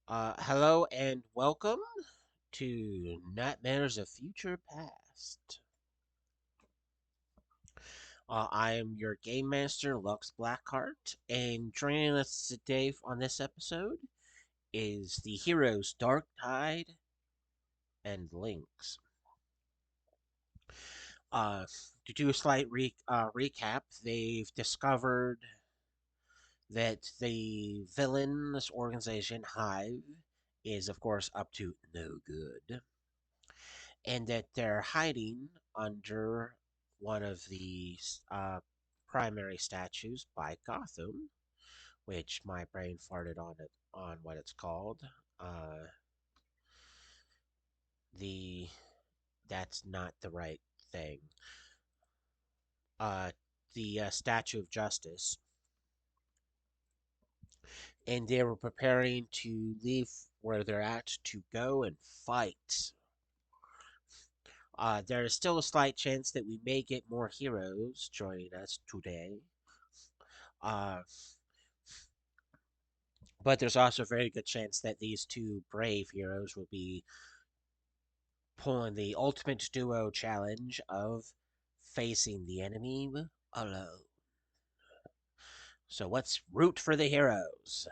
Hello and welcome to Nightmares of Future Past. I am your game master, Lux Blackheart, and joining us today on this episode is the heroes Dark Tide and Lynx. Uh, to do a slight recap, they've discovered that the villainous organization Hive is, of course, up to no good, and that they're hiding under one of the uh, primary statues by Gotham, which my brain farted on it on what it's called. Uh, the that's not the right thing. Uh, the Statue of Justice, and they were preparing to leave where they're at to go and fight. There is still a slight chance that we may get more heroes joining us today. Uh, But there's also a very good chance that these two brave heroes will be pulling the ultimate duo challenge of facing the enemy alone. So let's root for the heroes.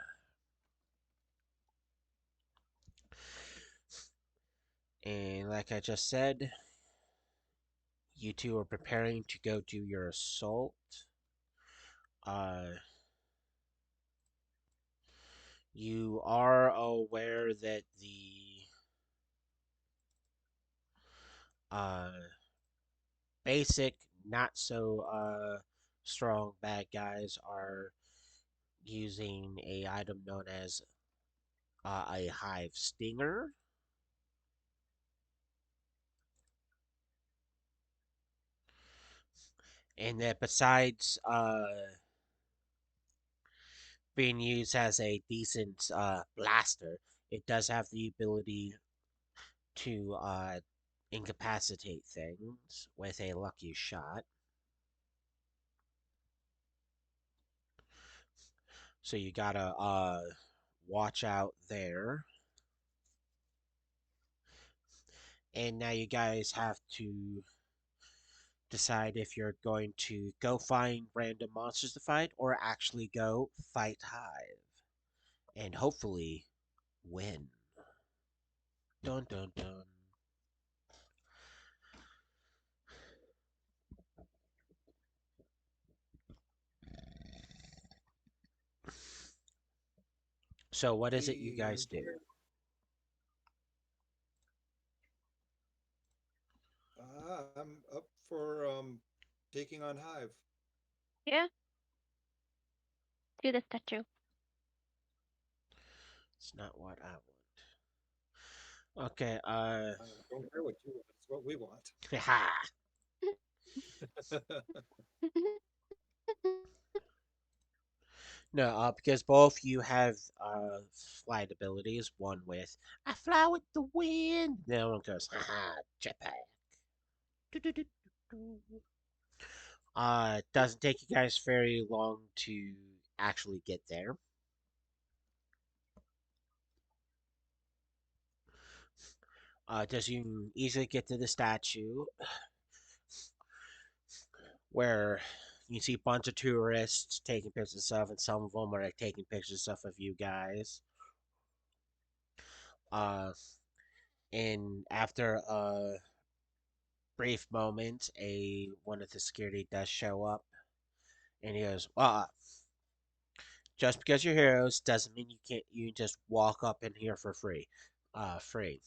And like I just said, you two are preparing to go do your assault. Uh, you are aware that the uh, basic, not so strong bad guys are using a item known as a hive stinger, and that besides being used as a decent blaster, it does have the ability to incapacitate things with a lucky shot. So you gotta watch out there. And now you guys have to decide if you're going to go find random monsters to fight or actually go fight Hive and hopefully win. Dun dun dun. So what is it you We are guys do? here. I'm up for taking on Hive. Yeah, to the statue. It's not what I want. Okay, I don't care what you want. It's what we want. ha. No, because both you have flight abilities. One with I fly with the wind. The other one goes ha jetpack. Do-do-do-do-do. It doesn't take you guys very long to actually get there. Does you easily get to the statue where you see a bunch of tourists taking pictures of stuff, and some of them are like, taking pictures of stuff of you guys. Uh, and after a brief moment, a one of the security does show up, and he goes, "Well, just because you're heroes doesn't mean you can't. You just walk up in here for free. Free.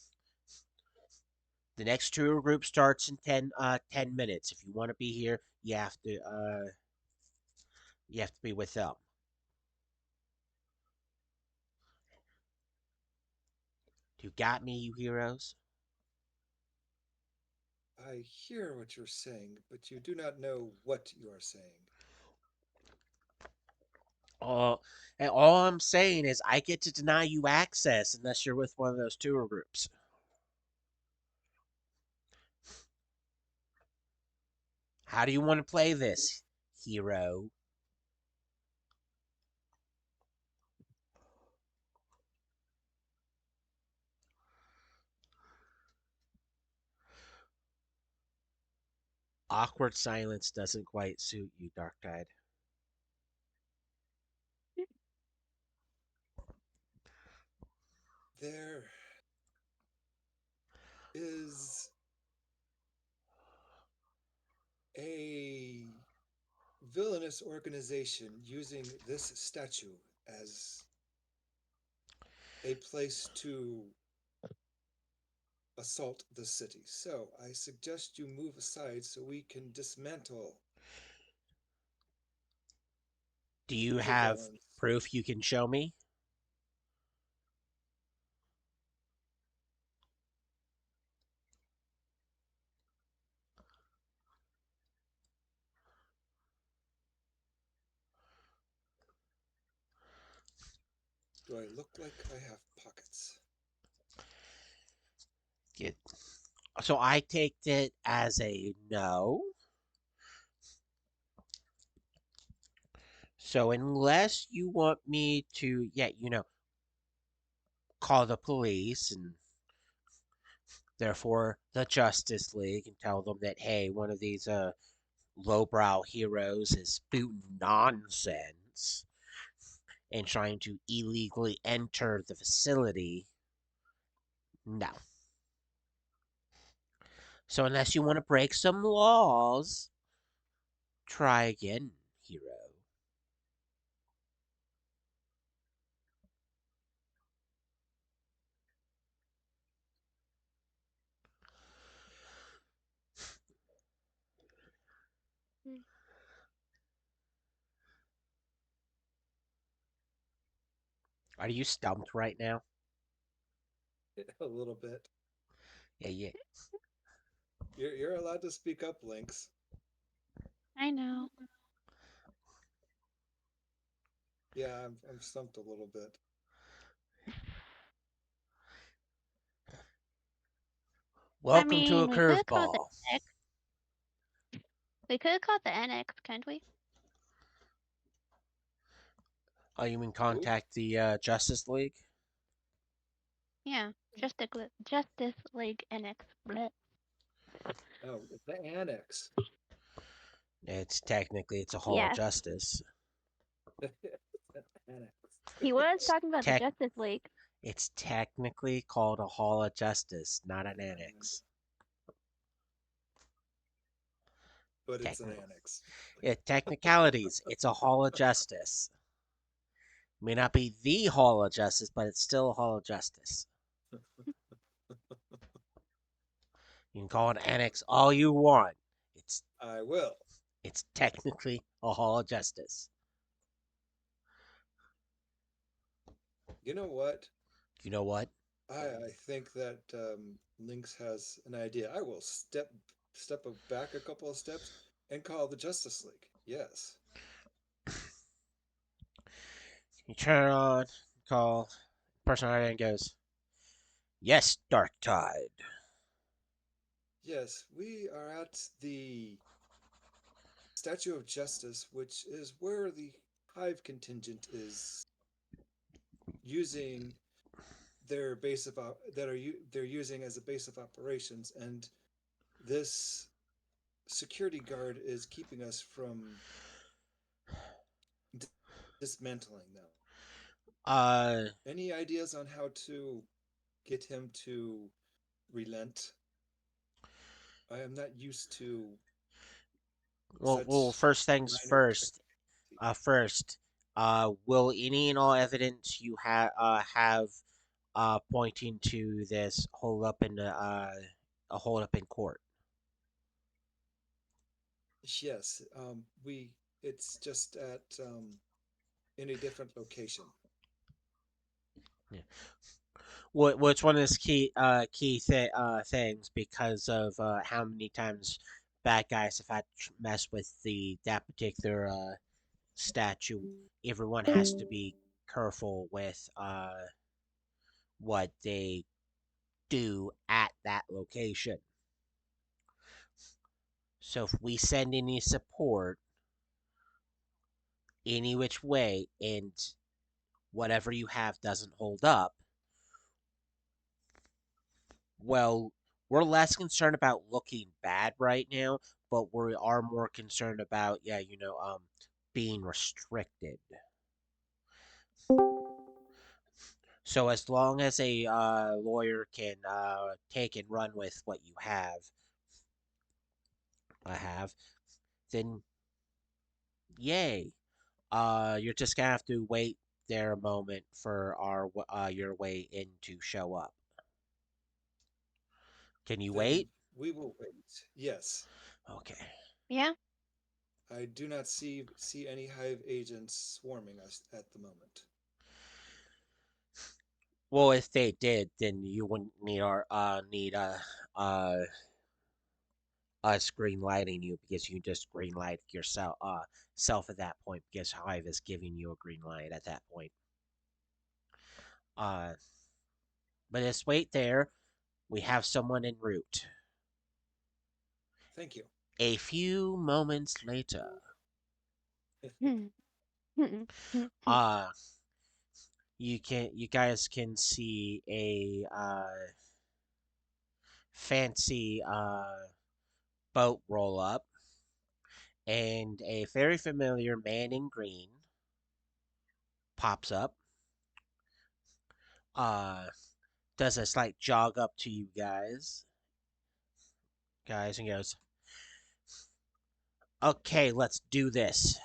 The next tour group starts in 10 minutes. If you want to be here, you have to be with them. You got me, you heroes." I hear what you're saying, but you do not know what you are saying. All and all I'm saying is I get to deny you access unless you're with one of those tour groups. How do you want to play this, hero? Awkward silence doesn't quite suit you, Dark Tide. There is a villainous organization using this statue as a place to assault the city. So I suggest you move aside so we can dismantle Do you the have villains. proof you can show me? Do I look like I have pockets? Get- So I take it as a no. So unless you want me to, yeah, call the police and therefore the Justice League and tell them that, hey, one of these lowbrow heroes is spouting nonsense and trying to illegally enter the facility, no. So unless you want to break some laws, try again, hero. Mm. Are you stumped right now? A little bit. Yeah, yeah. You're allowed to speak up, Lynx. I know. Yeah, I'm stumped a little bit. I Welcome to a mean, we could call the curveball. X. We could call the NX, can't we? Oh, you mean Who? contact the Justice League? Yeah, Justice League NX. Bleh. Oh, the annex. It's a Hall of Yes, Justice. Annex. he was It's talking about the tech. Justice League. It's technically called a Hall of Justice, not an annex. But it's an Technically, annex. technicalities. It's a Hall of Justice. May not be the Hall of Justice, but it's still a Hall of Justice. You can call it annex all you want. It's I will. it's technically a Hall of Justice. You know what? You know what? I think that Lynx has an idea. I will step back a couple of steps and call the Justice League. Yes. You turn it on, call person on it and goes, "Yes, Dark Tide." Yes, we are at the Statue of Justice, which is where the Hive contingent is using their base of they're using as a base of operations, and this security guard is keeping us from dismantling them. Uh, Any ideas on how to get him to relent? I am not used to well, such first things minor first. triviality. First, will any and all evidence you have pointing to this hold up in a hold up in court? Yes, we. It's just at in a different location. Yeah. What's one of those things because of how many times bad guys have had to mess with that particular statue. Everyone has to be careful with what they do at that location. So if we send any support any which way and whatever you have doesn't hold up, well, we're less concerned about looking bad right now, but we are more concerned about, yeah, being restricted. So as long as a lawyer can take and run with what you have, then yay. You're just gonna have to wait there a moment for your way in to show up. Can you Then wait? we will wait. Yes, Okay. Yeah. I do not see any hive agents swarming us at the moment. Well, if they did, then you wouldn't need uh us green lighting you because you just green light yourself self at that point because Hive is giving you a green light at that point. Uh, but just wait there. We have someone en route. Thank you. A few moments later, Hmm. Hmm. Hmm. uh, you guys can see a fancy boat roll up, and a very familiar man in green pops up. Uh, does a slight jog up to you guys, and goes, "Okay, let's do this."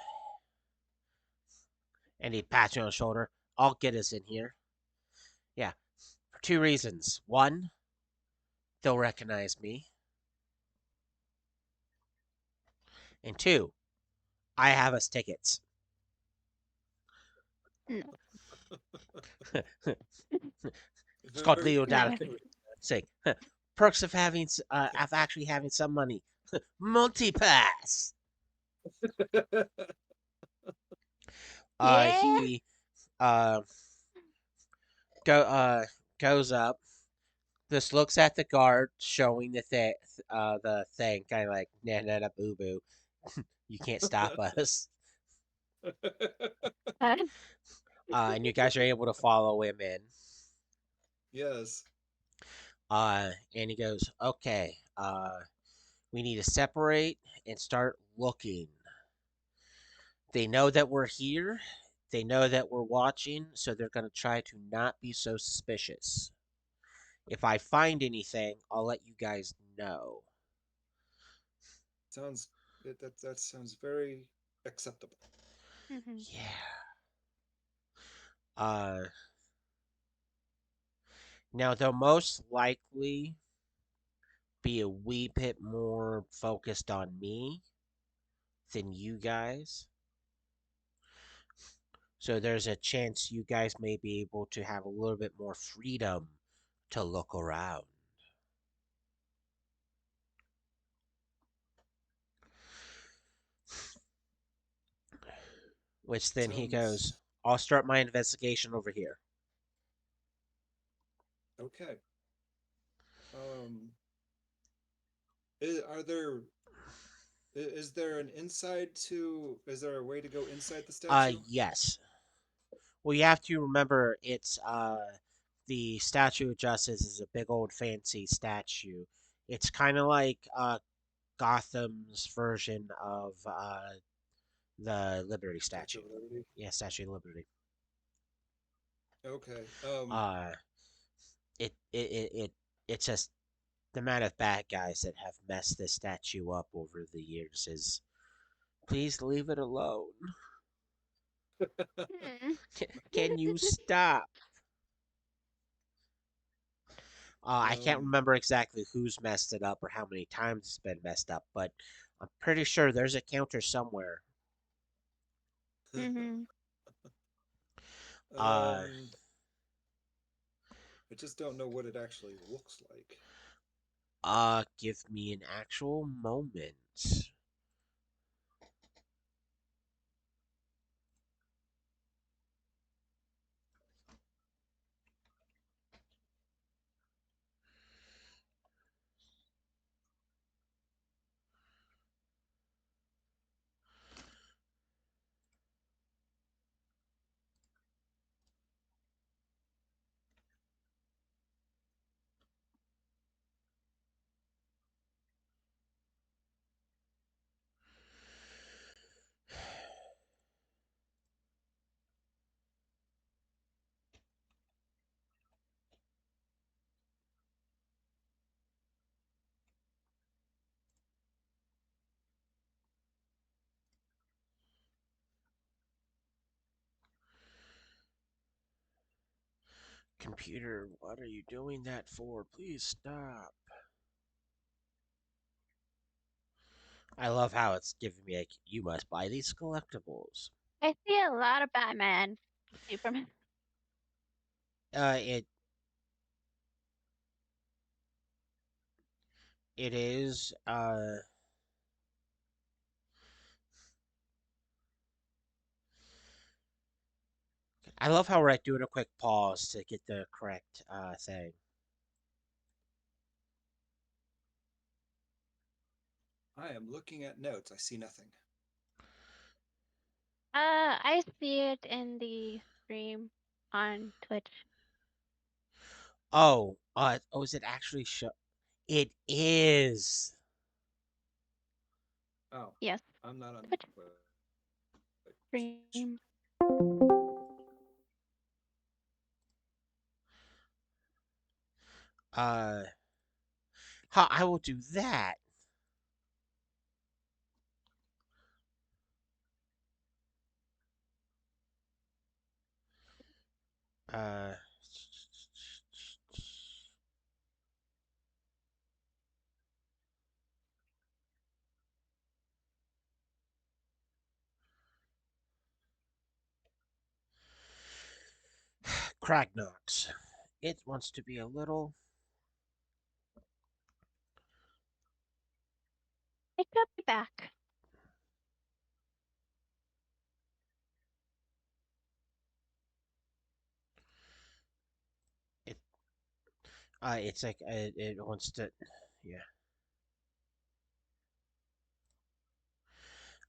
And he pats you on the shoulder. "I'll get us in here." Yeah, for two reasons. One, they'll recognize me, and two, I have us tickets. No. It's called Very Leo No. Data convenient. Sig. Perks of of actually having some money. Multipass. Yeah. He uh go goes up, just looks at the guard, showing the thing, kind of like nah nah nah boo boo. You can't stop us. Uh, And you guys are able to follow him in. Yes, And he goes, "Okay, we need to separate and start looking. They know that we're here. They know that we're watching, so they're going to try to not be so suspicious. If I find anything, I'll let you guys know." sounds that sounds very acceptable. mhm. Yeah. Uh, Now they'll most likely be a wee bit more focused on me than you guys. So there's a chance you guys may be able to have a little bit more freedom to look around. Which then he Sounds goes, "I'll start my investigation over here." okay. Um, are there is there an inside to? Is there a way to go inside the statue? Yes. Well, you have to remember it's the Statue of Justice is a big old fancy statue. It's kind of like Gotham's version of the Liberty Statue statue. of Liberty. Yeah, Statue of Liberty. Okay. Uh, it's just the amount of bad guys that have messed this statue up over the years is, please leave it alone. Hmm. Can you stop? I can't um, remember exactly who's messed it up or how many times it's been messed up, but I'm pretty sure there's a counter somewhere. Mhm. Uh, um, I just don't know what it actually looks like. Give me an actual moment. Computer, what are you doing that for? Please stop. I love how it's giving me like, you must buy these collectibles. I see a lot of Batman, Superman. It it is. I love how we're like doing a quick pause to get the correct thing. I am looking at notes. I see nothing. I see it in the stream on Twitch. Oh, is it actually show? It is. Oh, Yes, I'm not on Twitch Twitch. stream. Uh, how I will do that. Uh, Cragnox. It wants to be a little. I could be back. It. It's like it wants to. Yeah.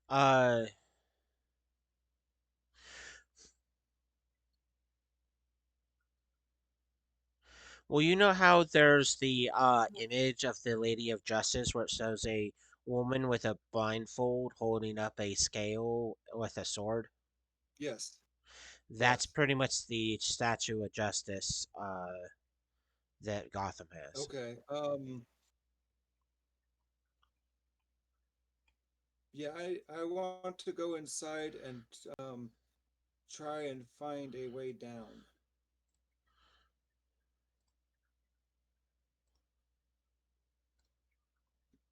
Uh. Well, you know how there's the image of the Lady of Justice where it shows a woman with a blindfold holding up a scale with a sword? Yes. That's Yes. pretty much the Statue of Justice that Gotham has. Okay. Yeah, I want to go inside and um try and find a way down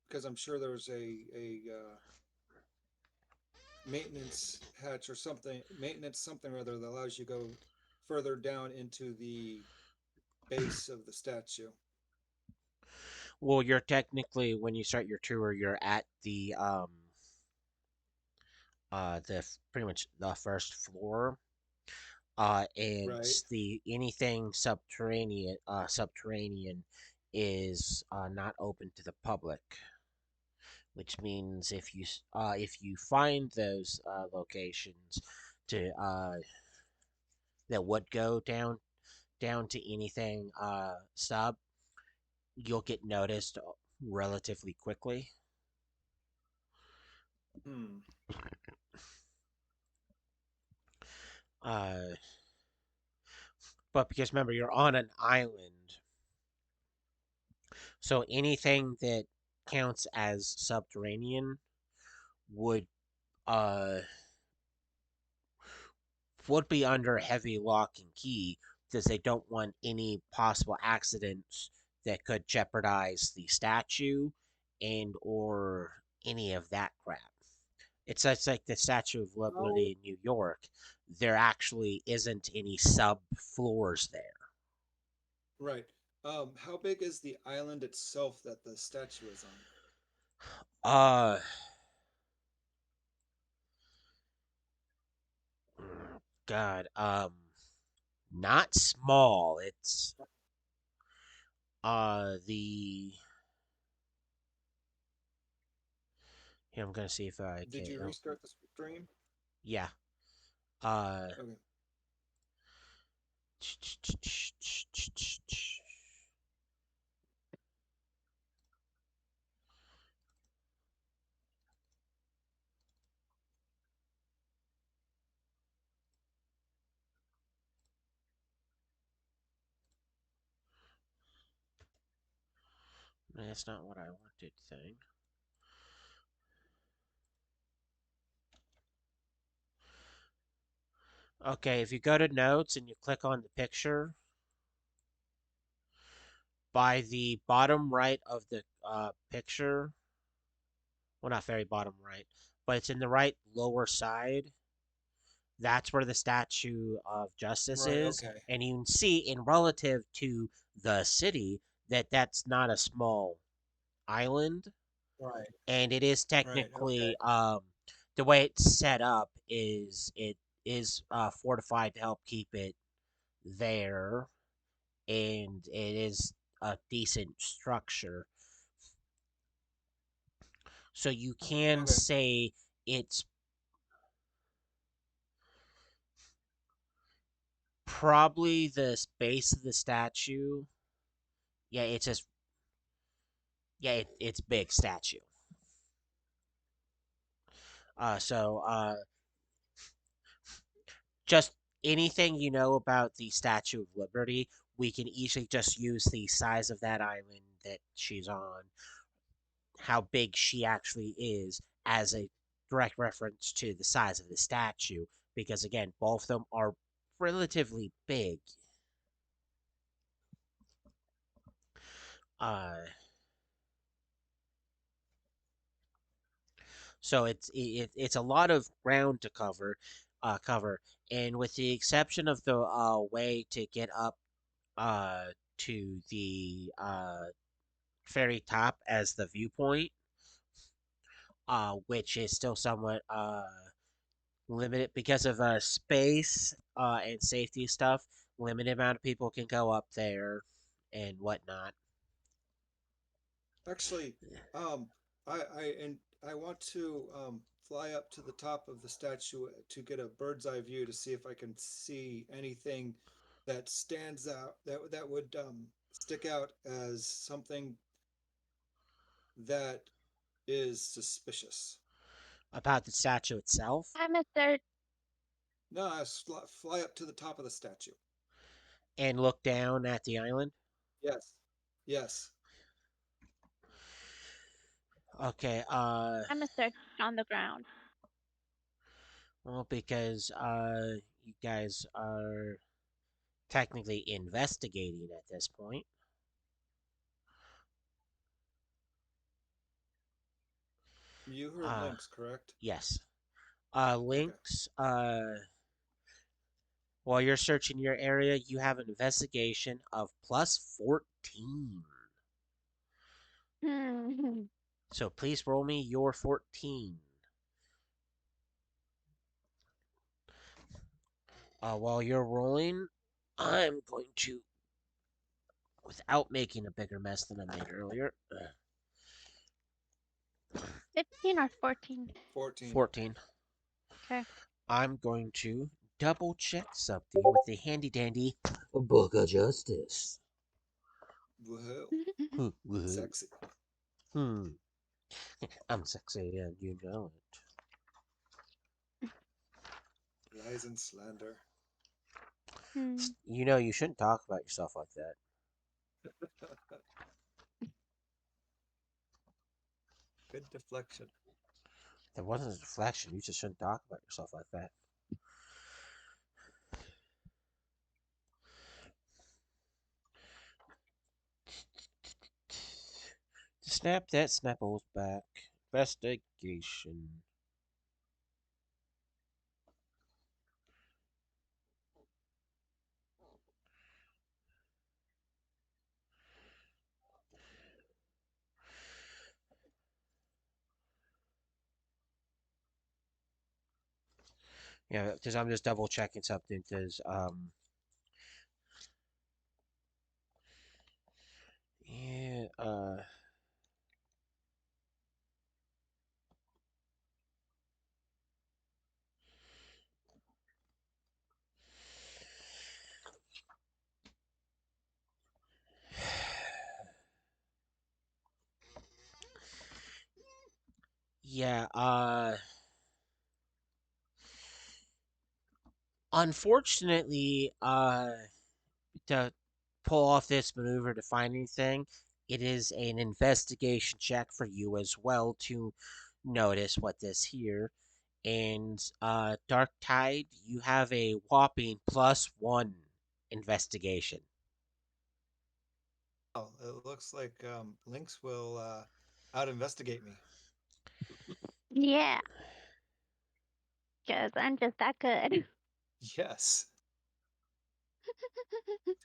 because I'm sure there's a maintenance hatch or something, maintenance something or other that allows you to go further down into the base of the statue. Well, you're technically when you start your tour, you're at pretty much the first floor. And Right. the anything subterranean is not open to the public, which means if you find those locations to that would go down to anything sub, you'll get noticed relatively quickly. Hmm. Uh, but because remember you're on an island, so anything that counts as subterranean would uh would be under heavy lock and key because they don't want any possible accidents that could jeopardize the statue and or any of that crap. It's like the Statue of How Liberty in New York. There actually isn't any sub floors there. right. How big is the island itself that the statue is on? Uh God, not small. It's the here I'm gonna see if I Did can. you Oh, restart the stream? yeah. Uh, Okay. that's not what I wanted. Thing. Okay, if you go to notes and you click on the picture, By the bottom right of the picture, well, not very bottom right, but it's in the right lower side. That's where the Statue of Justice Right. is, Okay. and you can see in relative to the city that that's not a small island, Right. and it is Right. Okay. technically the way it's set up is it is fortified to help keep it there, and it is a decent structure. So you can Okay. say it's probably the base of the statue. Yeah, it's just it's big statue. So just anything you know about the Statue of Liberty, we can easily just use the size of that island that she's on, how big she actually is, as a direct reference to the size of the statue. Because again, both of them are relatively big. Uh, so it's a lot of ground to cover, and with the exception of the way to get up uh, to the very top as the viewpoint, which is still somewhat limited because of space and safety stuff. Limited amount of people can go up there and whatnot. Actually, um, I want to fly up to the top of the statue to get a bird's eye view to see if I can see anything that stands out that would stick out as something that is suspicious. About the statue itself, Hi, Mr. No, fly up to the top of the statue. and look down at the island. Yes, yes. Okay, I'm a search on the ground. well, because you guys are technically investigating at this point. You heard Uh, Lynx, correct? yes. Okay. Links, while you're searching your area, you have an investigation of plus 14. Hmm. So please roll me your 14. While you're rolling, I'm going to, without making a bigger mess than I made earlier, 15 or 14. 14. 14. Okay. I'm going to double check something with the handy dandy Book of Justice. Woohoo. Woohoo. Sexy. Hmm. I'm sexy and you know it. Lies and slander. Hmm. You know you shouldn't talk about yourself like that. Good deflection. There wasn't a deflection. You just shouldn't talk about yourself like that. Snap that snapples back. Investigation. Yeah, because I'm just double checking something. Because yeah, yeah, unfortunately, to pull off this maneuver to find anything, it is an investigation check for you as well to notice what this here. And Dark Tide, you have a whopping plus 1 investigation. it looks like Lynx will out investigate me. Yeah, because I'm just that good. Yes.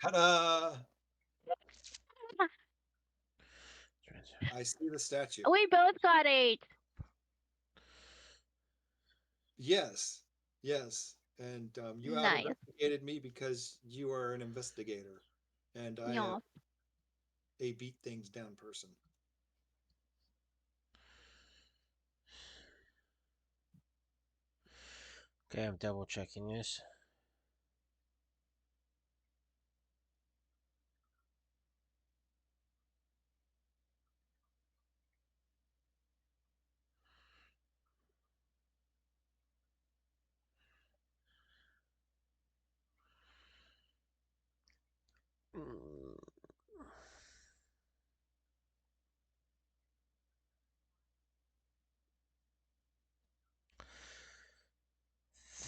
Ta-da! I see the statue. We both got 8. Yes, yes. And you out Nice. investigated me because you are an investigator, and I am Yeah. a beat things down person. Okay, I'm double checking this.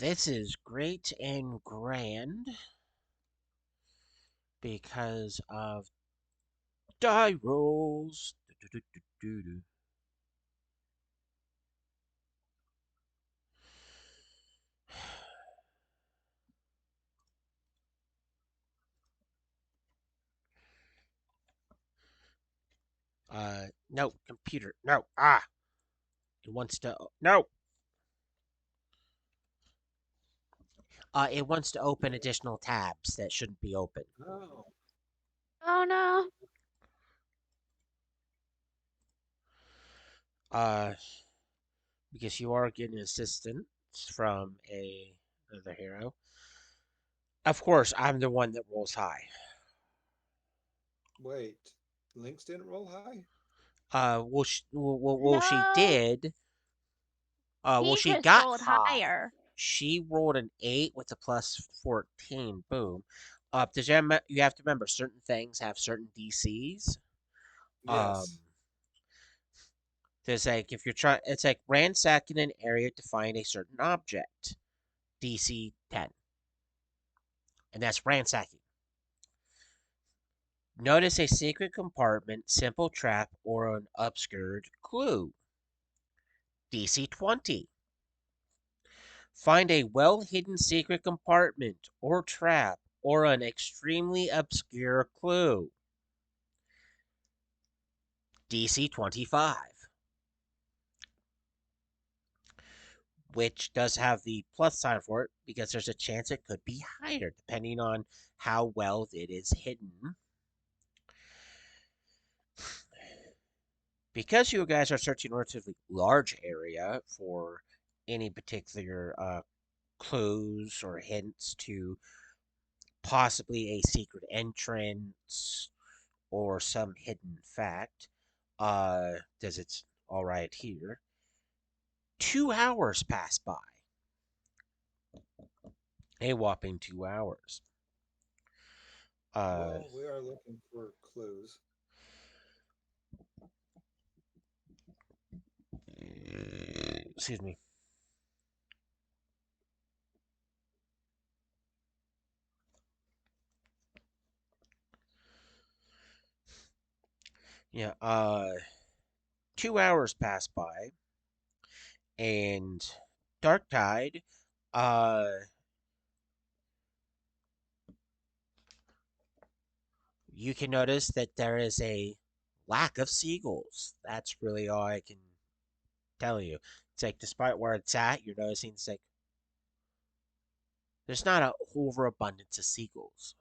This is great and grand because of die rolls. No, computer. No. Ah, it wants to. No. It wants to open additional tabs that shouldn't be open. Oh, Oh no. Uh, because you are getting assistance from another hero. Of course, I'm the one that rolls high. wait. Lynx didn't roll high? She No. did. He She just got rolled high. higher. She rolled an 8 with a plus 14. Boom. You have to remember certain things have certain DCs. Um, Yes. there's like if you're trying, it's like ransacking an area to find a certain object. DC 10, and that's ransacking. Notice a secret compartment, simple trap, or an obscured clue. DC 20. Find a well hidden secret compartment or trap or an extremely obscure clue. DC 25, which does have the plus sign for it because there's a chance it could be higher depending on how well it is hidden. Because you guys are searching a relatively large area for any particular clues or hints to possibly a secret entrance or some hidden fact, does it's all right here. 2 hours pass by. A whopping 2 hours. Uh, Well, we are looking for clues. excuse me. Yeah. 2 hours pass by, and Dark Tide. Uh, you can notice that there is a lack of seagulls. That's really all I can tell you. It's like despite where it's at, you're noticing it's like there's not a overabundance of seagulls.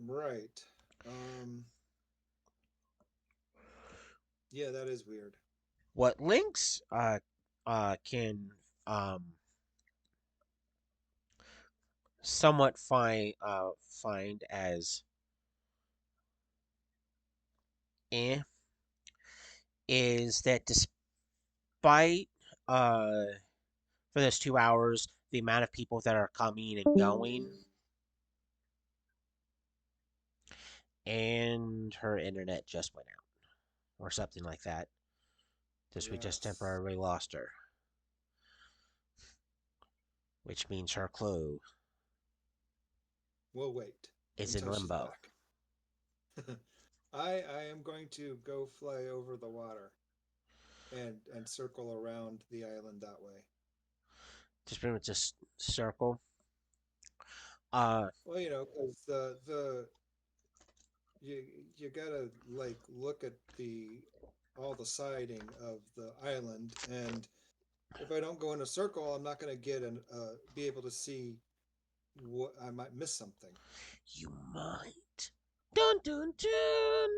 Right. Um, yeah, that is weird. What Lynx can somewhat find as eh is that despite for those 2 hours the amount of people that are coming and going, and her internet just went out or something like that. Just we just Yes. temporarily lost her, which means her clue We'll wait is in until she's limbo. back. I am going to go fly over the water and circle around the island that way. Just pretty much just circle. Uh, Well, because the you you gotta like look at the all the siding of the island, and if I don't go in a circle, I'm not gonna get an be able to see what I might miss something. you might. Dun dun dun.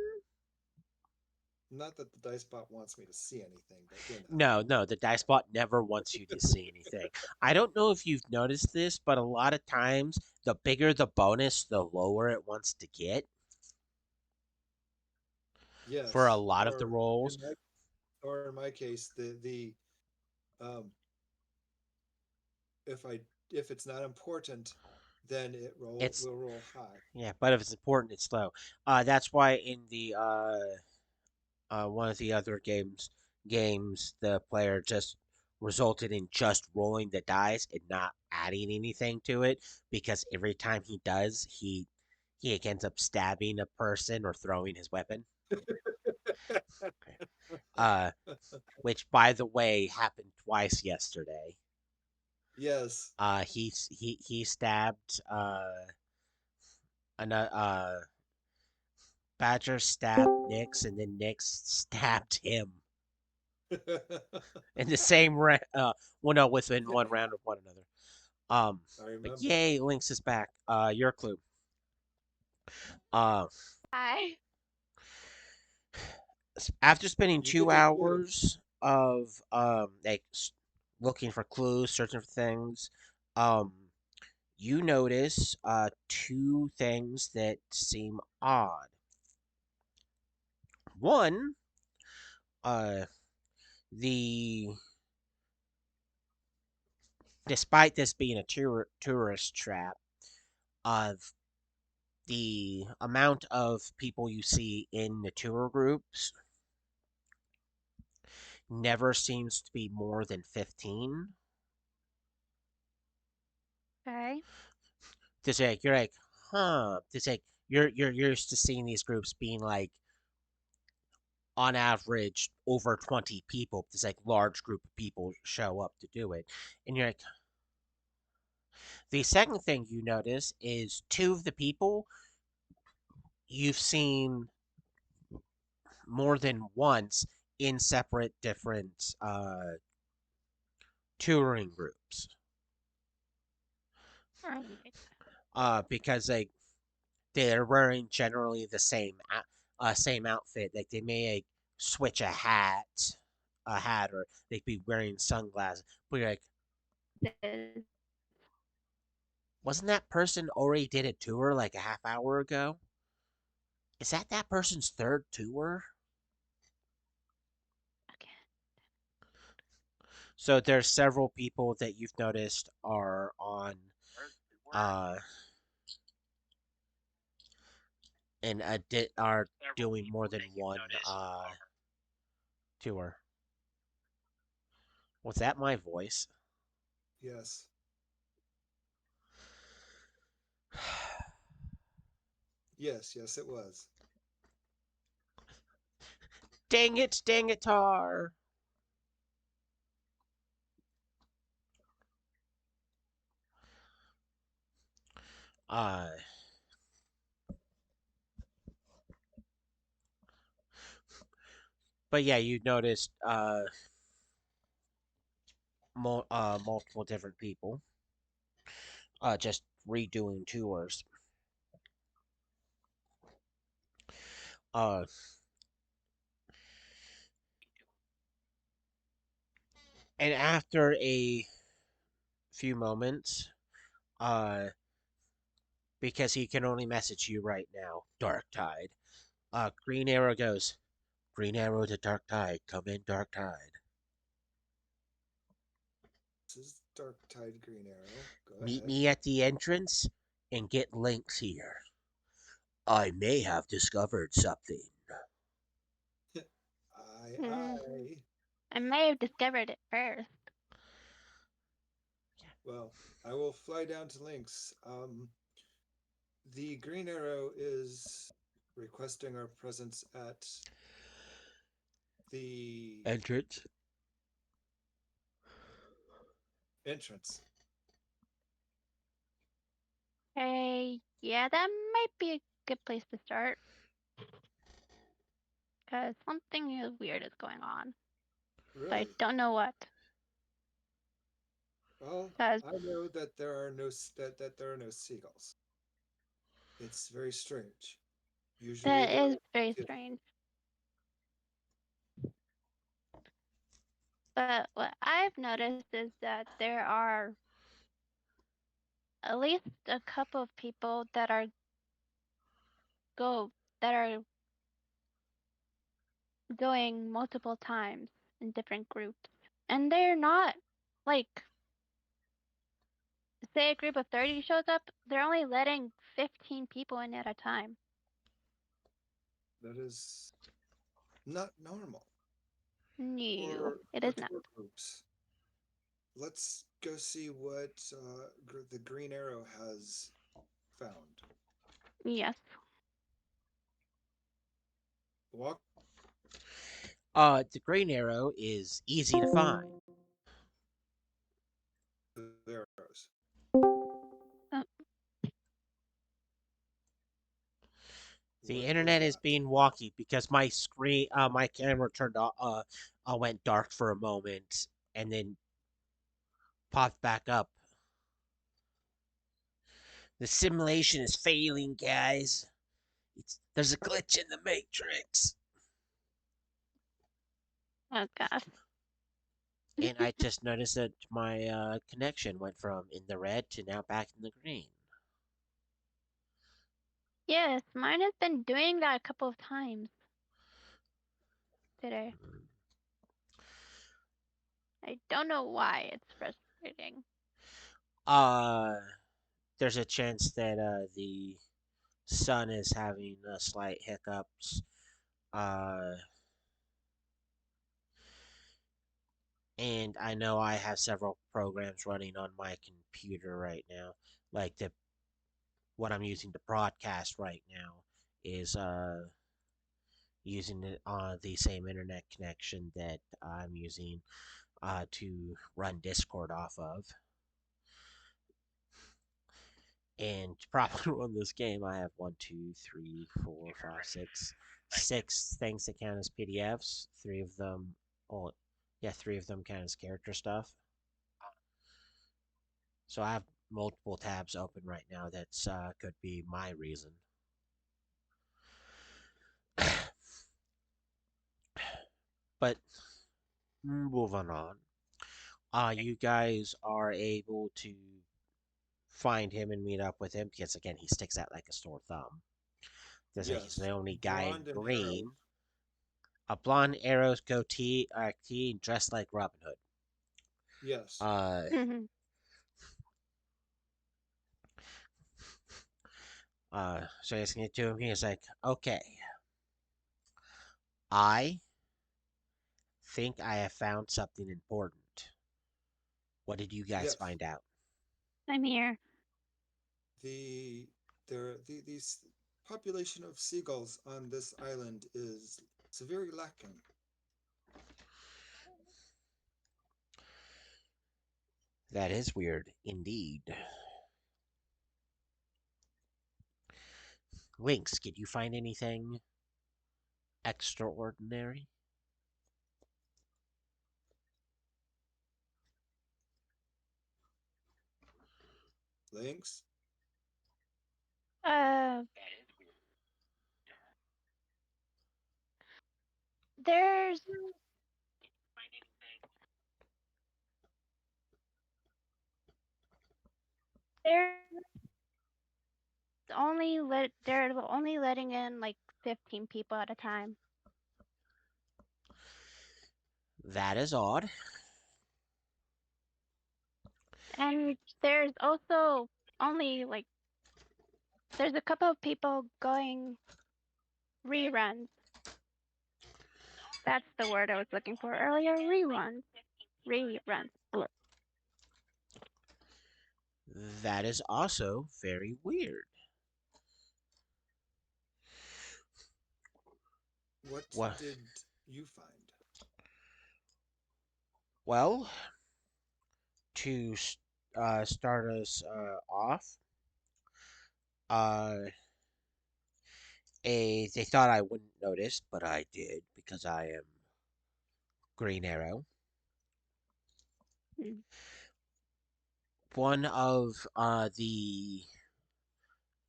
Not that the dice bot wants me to see anything, but No, no, the dice bot never wants you to see anything. I don't know if you've noticed this, but a lot of times, the bigger the bonus, the lower it wants to get for a yes, lot of the rolls. or in my case, the um, if I if it's not important, then it roll It's will roll high. yeah, but if it's important, it's low. That's why in the one of the other games the player just resulted in just rolling the dice and not adding anything to it because every time he does, he ends up stabbing a person or throwing his weapon. Uh, which by the way happened twice yesterday. Yes. He stabbed an Badger stabbed Nyx and then Nyx stabbed him in the same round. Well, no, within Yeah, one round of one another. I But remember. yay, Lynx is back. Your clue. Uh, Hi. after spending You two get the clue. hours of looking for clues, searching for things, um, you notice two things that seem odd. One, uh, the despite this being a tourist trap, of the amount of people you see in the tour groups never seems to be more than 15. Okay. It's like you're like, huh? It's like you're used to seeing these groups being like on average over 20 people. This like large group of people show up to do it, and you're like, the second thing you notice is two of the people you've seen more than once in separate different touring groups. Alright. Because like they're wearing generally the same outfit. Like they may like switch a hat, or they'd be wearing sunglasses. But you're like, This. wasn't that person already did a tour like a half hour ago? Is that person's third tour? Okay. So there's several people that you've noticed are on uh and are doing more than one tour. Was that my voice? Yes. Yes, yes, it was. Dang it, Tar. Uh, but yeah, you noticed multiple different people just redoing tours. Uh, and after a few moments, uh, because he can only message you right now, Dark Tide. Green Arrow goes, Green Arrow to Dark Tide, come in, Dark Tide. This is Dark Tide Green Arrow. Go Meet ahead. me at the entrance and get links here. I may have discovered something. Mhm. I. I may have discovered it first. Well, I will fly down to Lynx. The Green Arrow is. requesting our presence at the Entrance. entrance. Hey, yeah, that might be a good place to start because something weird is going on, but I Really? don't know what. Well, Because I know that there are that there are no seagulls. It's very strange. Usually that there is are very too. strange. But what I've noticed is that there are at least a couple of people go that are going multiple times in different groups. And they're not like say a group of 30 shows up, they're only letting 15 people in at a time. That is not normal No, it for is not. tour groups. Let's go see what the Green Arrow has found. Yes. Walk The green arrow is easy to find. the arrows. Uh, The What was internet is that? being wonky because my camera turned off, went dark for a moment and then popped back up. The simulation is failing, guys. There's a glitch in the matrix, oh gosh. and I just noticed that my connection went from in the red to now back in the green. Yes, mine has been doing that a couple of times today. I don't know why it's frustrating. Uh, there's a chance that the sun is having slight hiccups. Uh, and I know I have several programs running on my computer right now. Like the what I'm using to broadcast right now is using it on the same internet connection that I'm using to run Discord off of. And to properly run this game, I have one, two, three, four, five, six things that count as PDFs. Three of them, well, yeah, three of them count as character stuff. So I have multiple tabs open right now. That's could be my reason. But moving on. You guys are able to find him and meet up with him because again he sticks out like a sore thumb. There's like he's the Yes, only guy in blonde and arrow. green. A blonde arrows goatee, tee, dressed like Robin Hood. Yes, Uh, Mhm. so he's gonna to him. He's like, okay, I think I have found something important. What did you guys yes. find out? I'm here. The these population of seagulls on this island is severely lacking. That is weird indeed. Lynx, did you find anything extraordinary? Lynx, Uh, there's they're they're only letting in like 15 people at a time. That is odd. And there's also only like there's a couple of people going reruns. That's the word I was looking for earlier. Reruns. Reruns. Blech. That is also very weird. What Well, did you find? well, to start us off, uh, they thought I wouldn't notice, but I did because I am Green Arrow. Mm. One of the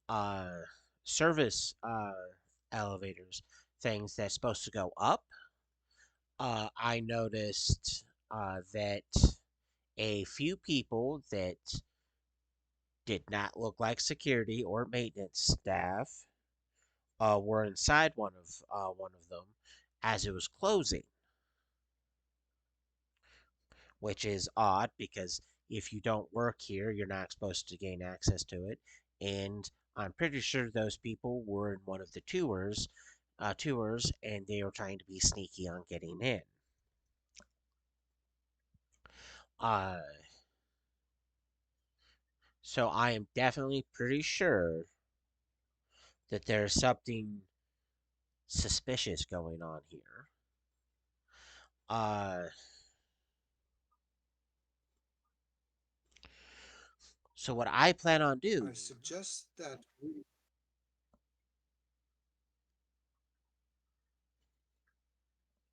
uh, service elevators things that's supposed to go up, I noticed that a few people that did not look like security or maintenance staff were inside one of them as it was closing, which is odd because if you don't work here, you're not supposed to gain access to it. And I'm pretty sure those people were in one of the tours, and they were trying to be sneaky on getting in. Uh, so I am definitely pretty sure that there's something suspicious going on here. Uh, so what I plan on doing? I suggest that we.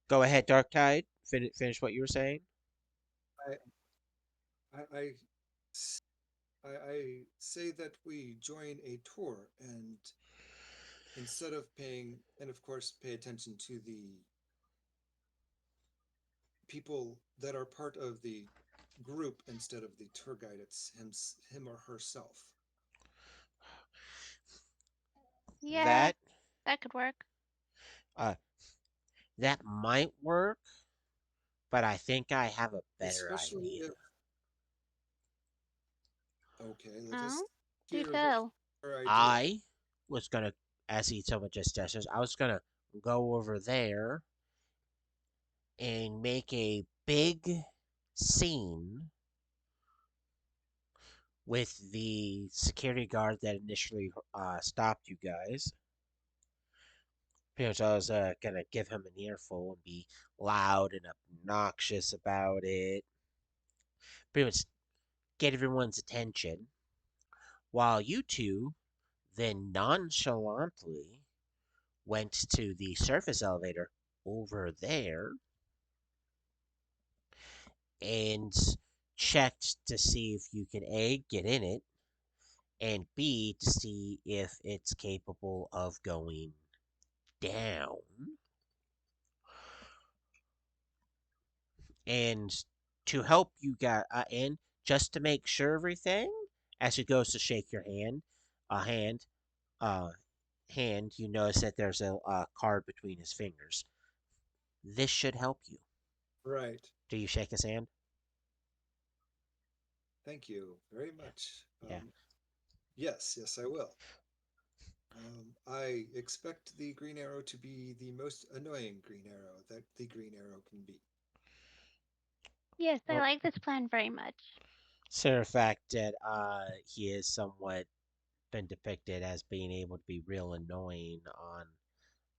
Go ahead, Dark Tide. Finish what you were saying. I, I, I, I say that we join a tour and instead of paying, and of course, pay attention to the people that are part of the group instead of the tour guide. It's him or herself. Yeah, That that could work. uh, that might work, but I think I have a better Especially idea. if, okay, let us Oh, do hear tell. her idea. I was gonna, as he told me just gestures, I was gonna go over there and make a big scene with the security guard that initially stopped you guys. Pretty much, I was gonna give him an earful and be loud and obnoxious about it. Pretty much get everyone's attention, while you two then nonchalantly went to the surface elevator over there and checked to see if you can A, get in it, and B, to see if it's capable of going down. And to help you guys, and just to make sure everything, as he goes to shake your hand, uh, you notice that there's a card between his fingers. This should help you. Right. Do you shake his hand? Thank you very much. Yeah. Yes, I will. I expect the Green Arrow to be the most annoying Green Arrow that the Green Arrow can be. Yes, I Well, like this plan very much. so the fact that he is somewhat been depicted as being able to be real annoying on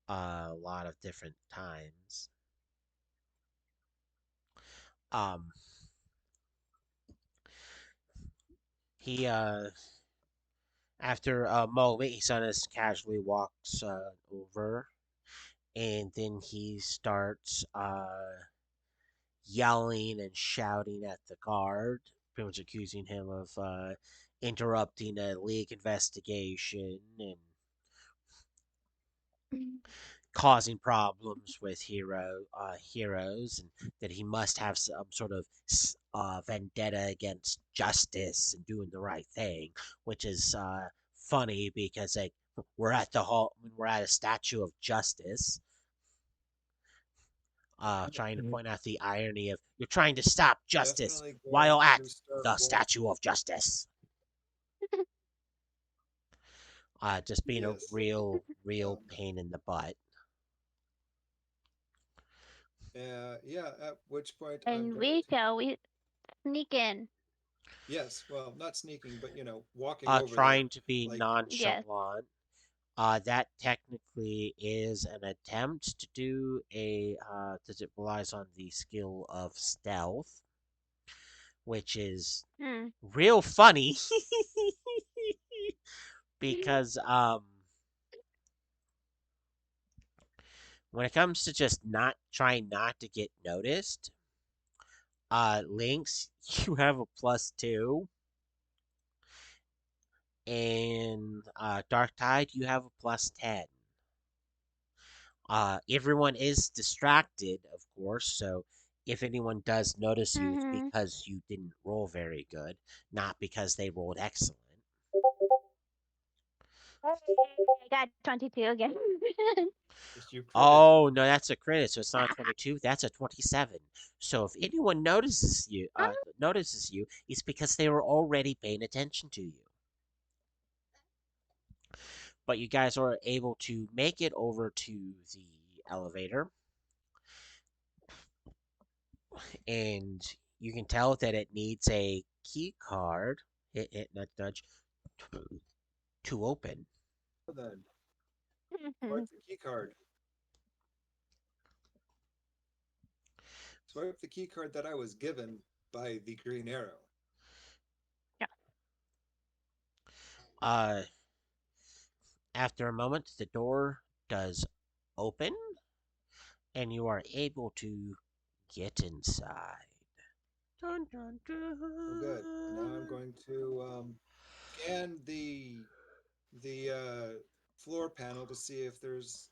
a lot of different times. Um, he after a moment, he sort of casually walks over, and then he starts yelling and shouting at the guard, pretty much accusing him of interrupting a league investigation and Mm. causing problems with heroes, and that he must have some sort of vendetta against justice and doing the right thing, which is funny because like we're at a statue of justice, trying to point out the irony of you're trying to stop justice Definitely going while at to start the walking. statue of justice. Just being a Yes. real Um, pain in the butt. yeah, at which point I'm And going we to, shall we sneak in. yes, well, not sneaking, but, walking over there Trying to be like, Yes. nonchalant. That technically is an attempt to do a that it relies on the skill of stealth, which is Hmm. real funny because when it comes to just not trying not to get noticed, Lynx, you have a +2, and Dark Tide, you have a +10. Everyone is distracted, of course, so if anyone does notice you, it's Mhm. because you didn't roll very good, not because they rolled excellent. I got 22 again. Yes, you critted. Oh, no, that's a credit, so it's not a 22, that's a 27. So if anyone notices you, it's because they were already paying attention to you. But you guys are able to make it over to the elevator, and you can tell that it needs a key card. Hit nudge nudge to open. Well then, swipe the key card. Swipe the key card that I was given by the Green Arrow. Yeah. Uh, After a moment, the door does open, and you are able to get inside. Dun, dun, Oh, good. Now I'm dun. going to scan the floor panel to see if there's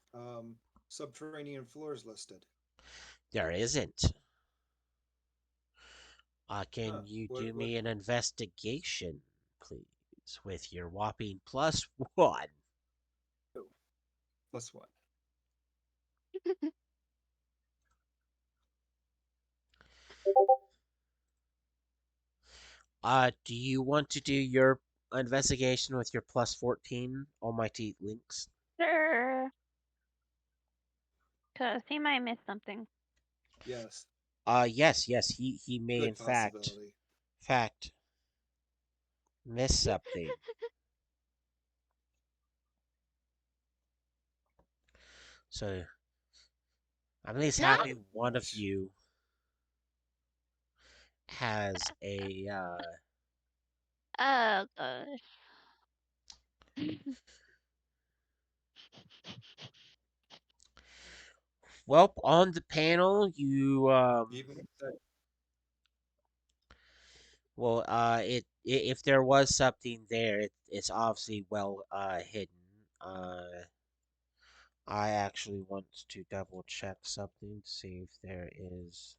subterranean floors listed. There isn't. Huh. Can you What? do What? me an investigation, please, with your whopping +1? Oh, +1. Do you want to do your investigation with your +14, Almighty Lynx? Sure. Cause he might miss something. Yes. Yes, he may in Good possibility. fact, miss something. So I'm at least No. happy one of Gosh. you has a Oh gosh. well on the panel you Even if that. well if there was something there, it's obviously well hidden. I actually want to double check something to see if there is.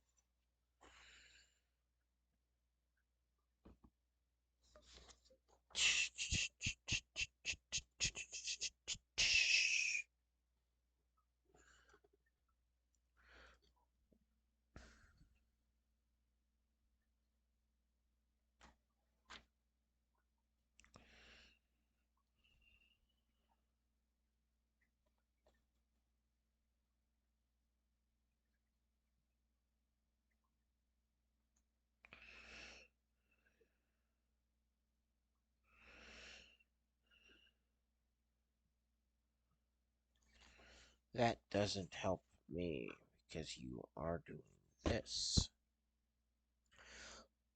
That doesn't help me because you are doing this.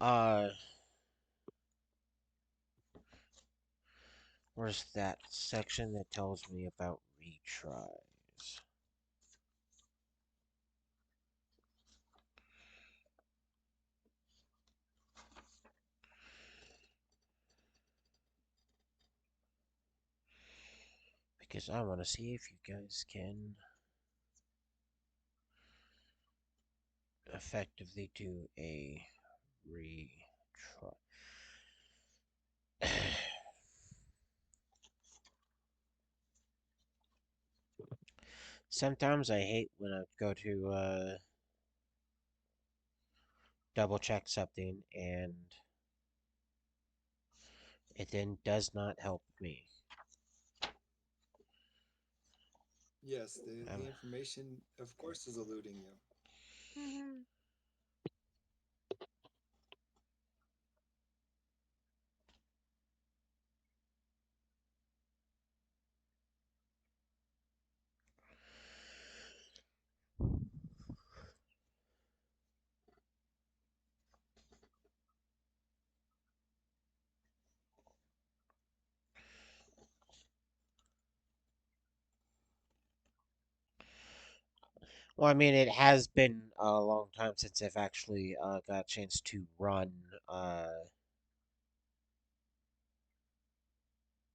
Uh, where's that section that tells me about retries? Because I want to see if you guys can effectively do a retry. Sometimes I hate when I go to double check something and it then does not help me. Yes, Um, the information, of course, is eluding you. Mhm. Well, I mean, it has been a long time since I've actually got a chance to run.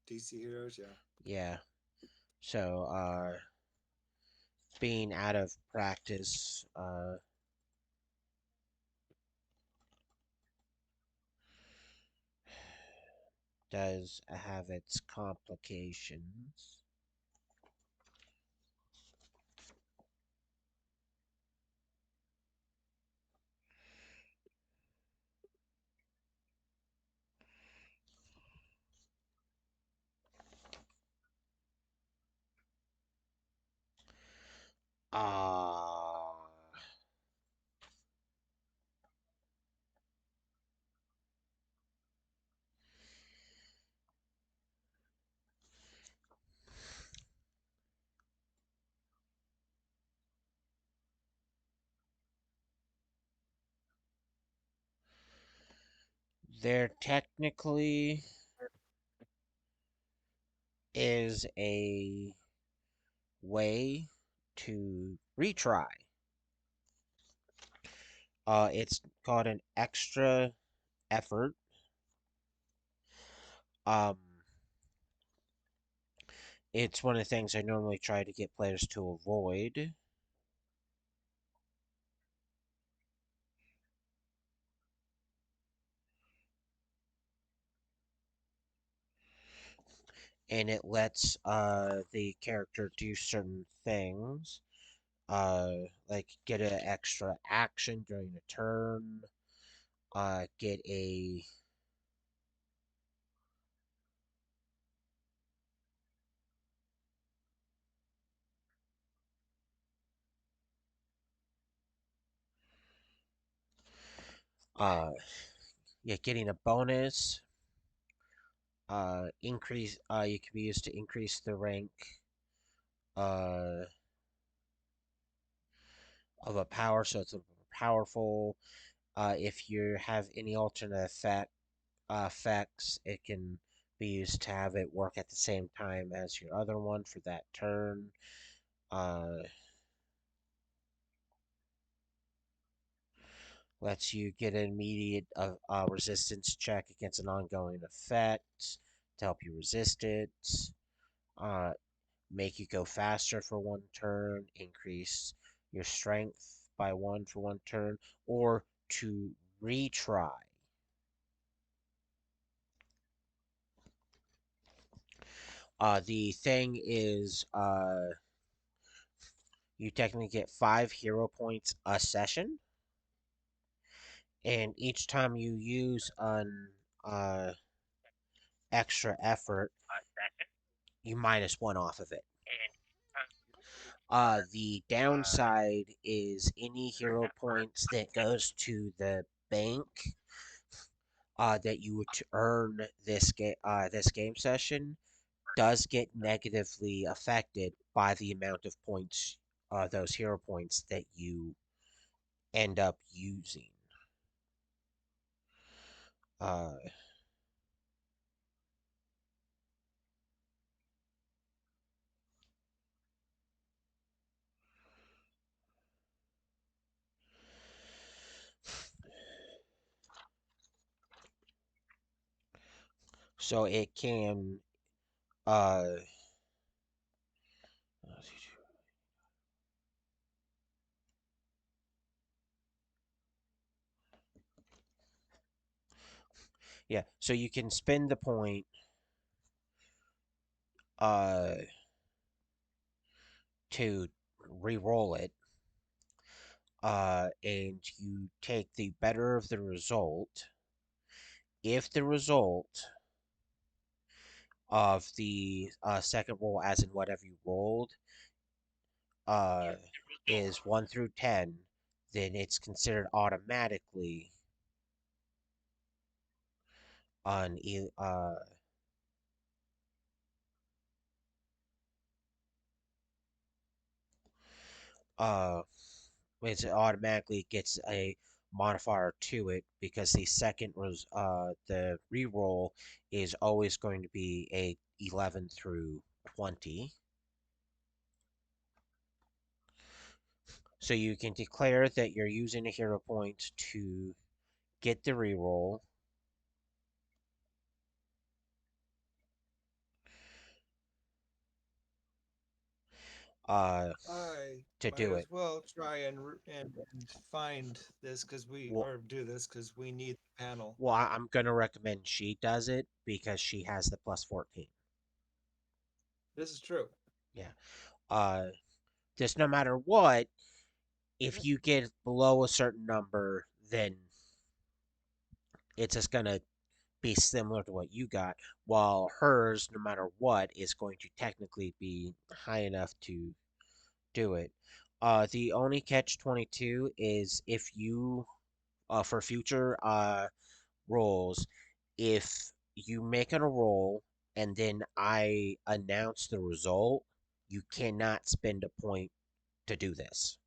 DC Heroes, yeah. Yeah. So, being out of practice, does have its complications. Uh, there technically is a way to retry. It's called an extra effort. Um, it's one of the things I normally try to get players to avoid. And it lets the character do certain things, like get an extra action during a turn, get a uh, yeah, getting a bonus, increase. You can be used to increase the rank uh of a power, so it's a powerful. If you have any alternate effects, it can be used to have it work at the same time as your other one for that turn. Uh, lets you get an immediate resistance check against an ongoing effect to help you resist it. Uh, make you go faster for one turn, increase your strength by one for one turn, or to retry. The thing is, you technically get 5 hero points a session, and each time you use an uh, extra effort, you minus one off of it. The downside is any hero points that goes to the bank that you would earn this game session does get negatively affected by the amount of points those hero points that you end up using. Uh, so it can uh yeah, so you can spend the point uh to re-roll it, and you take the better of the result if the result of the second roll, as in whatever you rolled, uh, is 1 through 10, then it's considered automatically an uh, it automatically gets a modifier to it because the second was the reroll is always going to be a 11 through 20. So you can declare that you're using a hero point to get the reroll. Uh, I to might do as it. well try and find this because we Well, or do this because we need the panel. I'm gonna recommend she does it because she has the plus 14. This is true. Yeah. Uh, just no matter what, if you get below a certain number, then it's just gonna be similar to what you got, while hers, no matter what, is going to technically be high enough to do it. The only catch 22 is if you, for future rolls, if you make a roll and then I announce the result, you cannot spend a point to do this.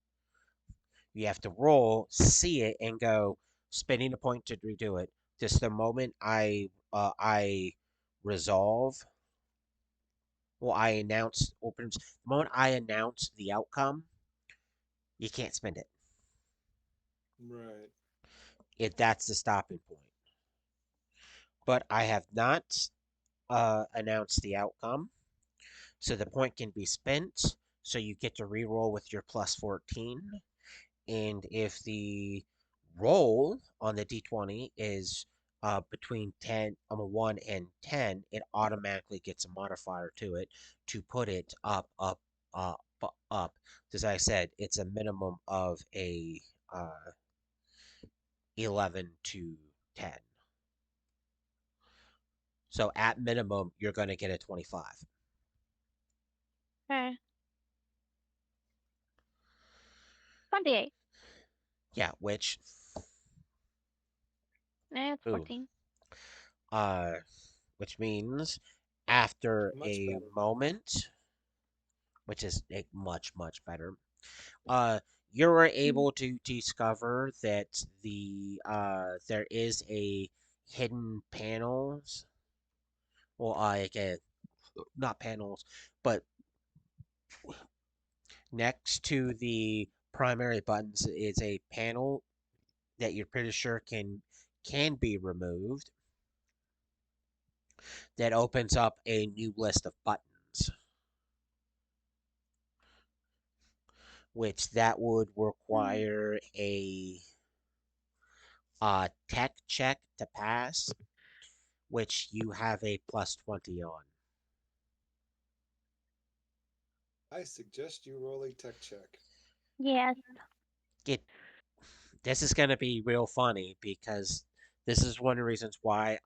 You have to roll, see it, and go spending a point to redo it. Just the moment I resolve, well, I announce opens. The moment I announce the outcome, you can't spend it. Right. If that's the stopping point. But I have not announced the outcome, so the point can be spent. So you get to reroll with your plus 14. And if the roll on the d20 is between 1 and 10, it automatically gets a modifier to it to put it up. As I said, it's a minimum of a 11 to 10. So at minimum, you're going to get a 25. Okay. 28. Yeah, which, Yeah, it's ooh, 14. uh, which means after Much a better. moment, which is much better, uh, you were Mm. able to discover that there is a hidden panels, or like not panels, but next to the primary buttons is a panel that you're pretty sure can be removed that opens up a new list of buttons, which that would Mm. require a tech check to pass, which you have a plus 20 on. I suggest you roll a tech check. Yes. It This is gonna be real funny because this is one of the reasons why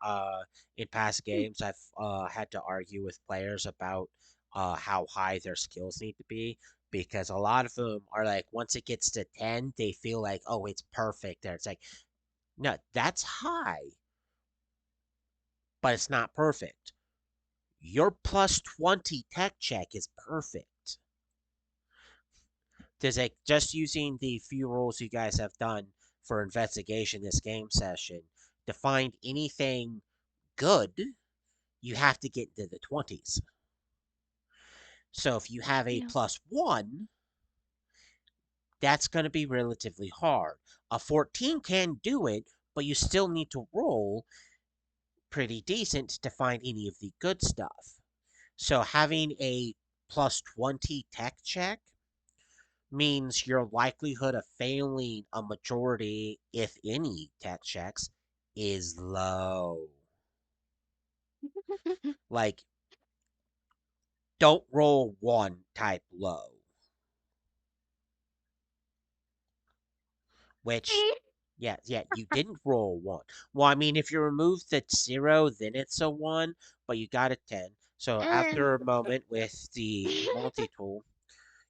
in past Mm. games I've had to argue with players about how high their skills need to be, because a lot of them are like once it gets to 10 they feel like, oh, it's perfect there. It's like, no, that's high, but it's not perfect. Your plus 20 tech check is perfect. There's like just using the few rolls you guys have done for investigation this game session to find anything good, you have to get into the 20s. So if you have a Yeah. plus 1, that's going to be relatively hard. A 14 can do it, but you still need to roll pretty decent to find any of the good stuff. So having a plus 20 tech check means your likelihood of failing a majority, if any, tech checks is low. Like, don't roll 1 type low, which, See? yeah, you didn't roll 1. Well, I mean, if you remove the 0, then it's a 1, but you got a 10. So Uh, after a moment with the multi tool,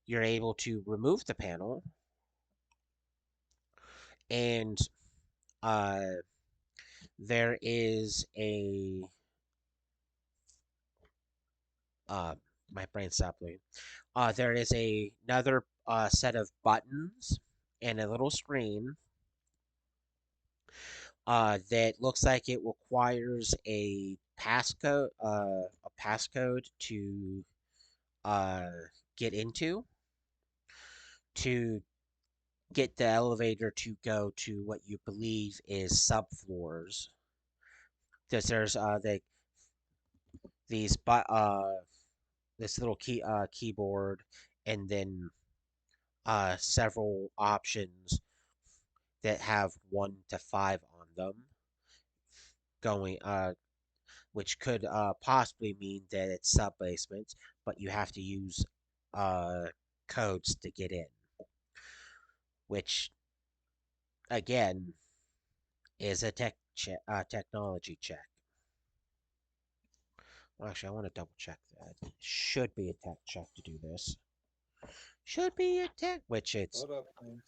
you're able to remove the panel, and uh, there is a uh, my brain stopped doing. There is another set of buttons and a little screen that looks like it requires a passcode to uh, get into. To get the elevator to go to what you believe is subfloors. Because there's these this little keyboard, and then several options that have 1 to 5 on them, going which could possibly mean that it's sub basements, but you have to use uh codes to get in, which again is a technology check. Well, actually, I want to double check that. Should be a tech check to do this. Should be a tech, Hold up, things.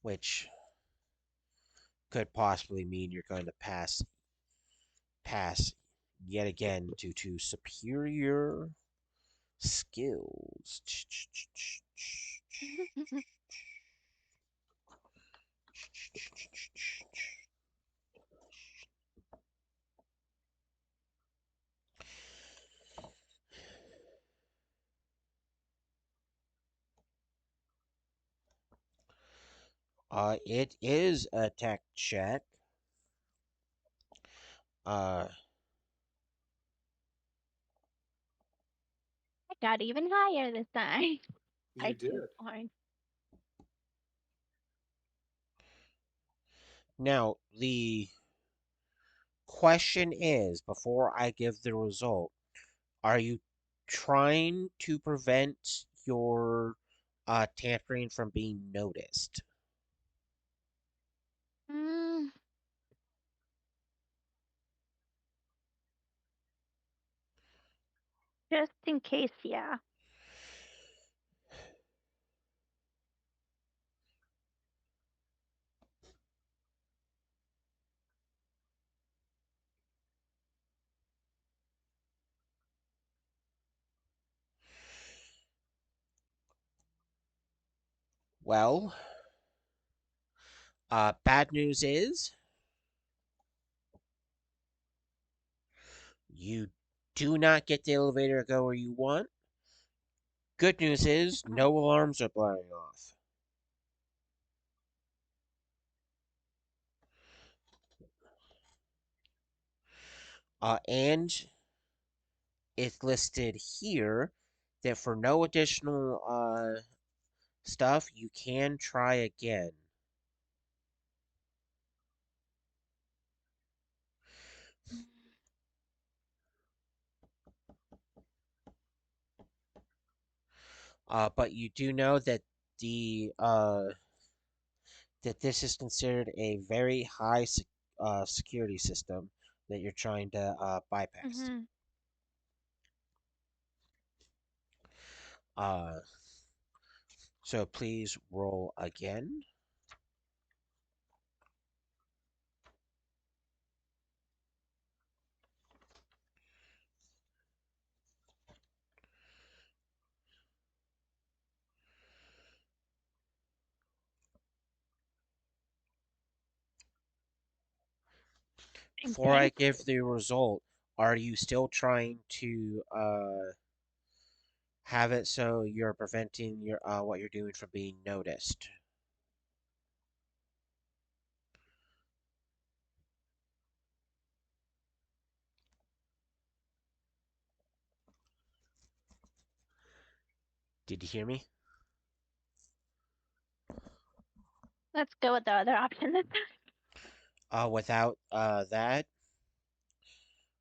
which could possibly mean you're going to pass yet again due to superior skills. It is a tech check. Uh, I got even higher this time You by two did. points. Now the question is, before I give the result, are you trying to prevent your tampering from being noticed? Mm, just in case, yeah. Well, bad news is you do not get the elevator to go where you want. Good news is Oh. no alarms are blaring off. And it's listed here that for no additional stuff, you can try again. But you do know that the that this is considered a very high security system that you're trying to bypass. Mhm. Uh, so please roll again. Before I Okay. give the result, are you still trying to have it so you're preventing your what you're doing from being noticed? Did you hear me? Let's go with the other option then. Without that,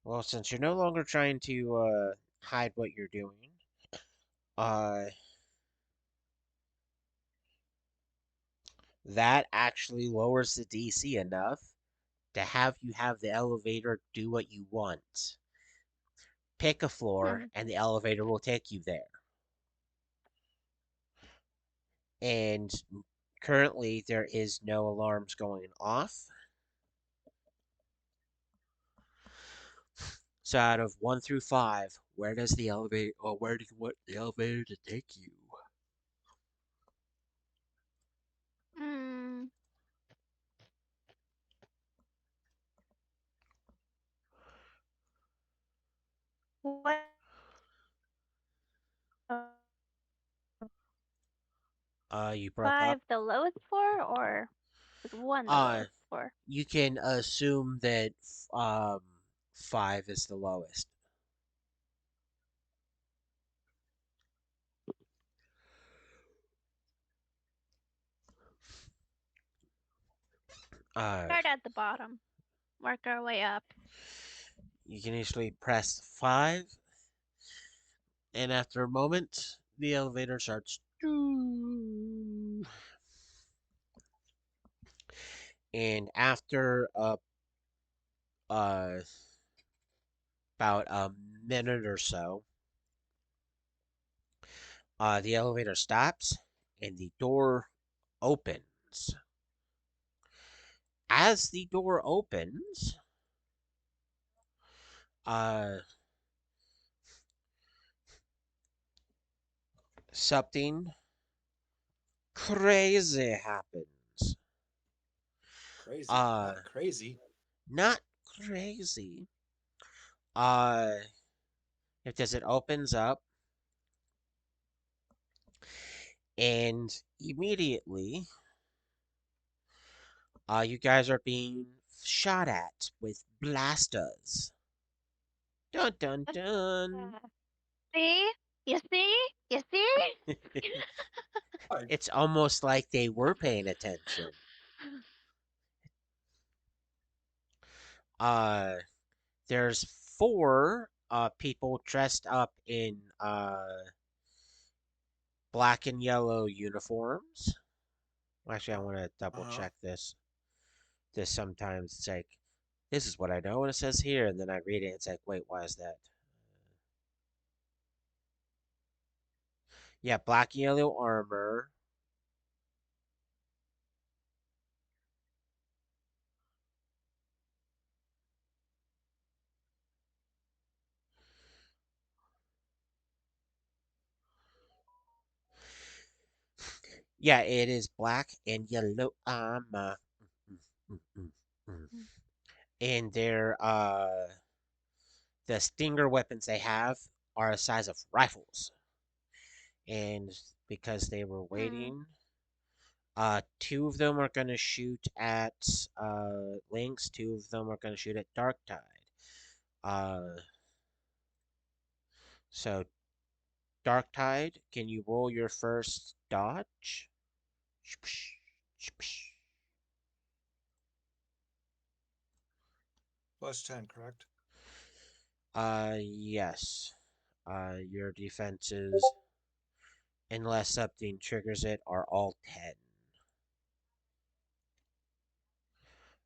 well, since you're no longer trying to hide what you're doing, uh, that actually lowers the DC enough to have you have the elevator do what you want. Pick a floor, Hmm. and the elevator will take you there. And currently, there is no alarms going off. So, out of 1 through 5, where does the elevator, or where do you want the elevator to take you? Mm, what? You broke up. Five the lowest floor, or is one the Uh, lowest floor? you can assume that um, 5 is the lowest. Uh, Start at the bottom. Work our way up. you can usually press 5, and after a moment, the elevator starts. And after uh, about a minute or so, the elevator stops and the door opens. As the door opens, uh, something crazy happens. Crazy, Uh, not crazy. not crazy. Uh, because it opens up and immediately, you guys are being shot at with blasters. Dun dun dun. Uh, See? You see? You see? I, It's almost like they were paying attention. Uh, there's 4 people dressed up in black and yellow uniforms. Actually, I want to double uh-huh. check this. This sometimes it's like, this is what I know what it says here, and then I read it. It's like, wait, why is that? Yeah, black and yellow armor. Yeah, it is black and yellow armor. Mm, mm, mm, mm. And the stinger weapons they have are the size of rifles. And because they were Hmm. waiting, 2 of them are gonna shoot at Lynx. 2 of them are gonna shoot at Darktide. Uh, so Darktide, can you roll your first dodge? Plus 10, correct? Yes. Your defenses, unless something triggers it, are all 10.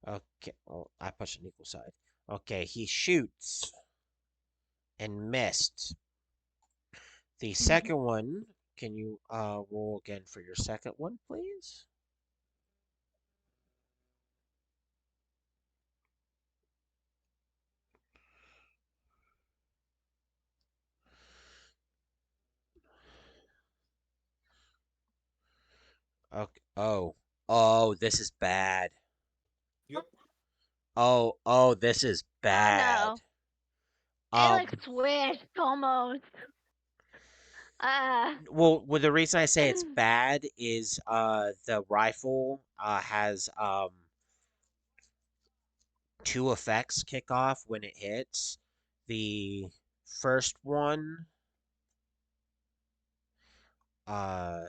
Okay. Oh, I pushed an equal side. Okay, he shoots and missed. The second one, can you roll again for your second one, please? Okay. Oh. Oh, this is bad. Yep. Oh, this is Oh bad. no. It Um, looks swished almost. Uh. well, the reason I say it's bad is the rifle has 2 effects kick off when it hits. The first one uh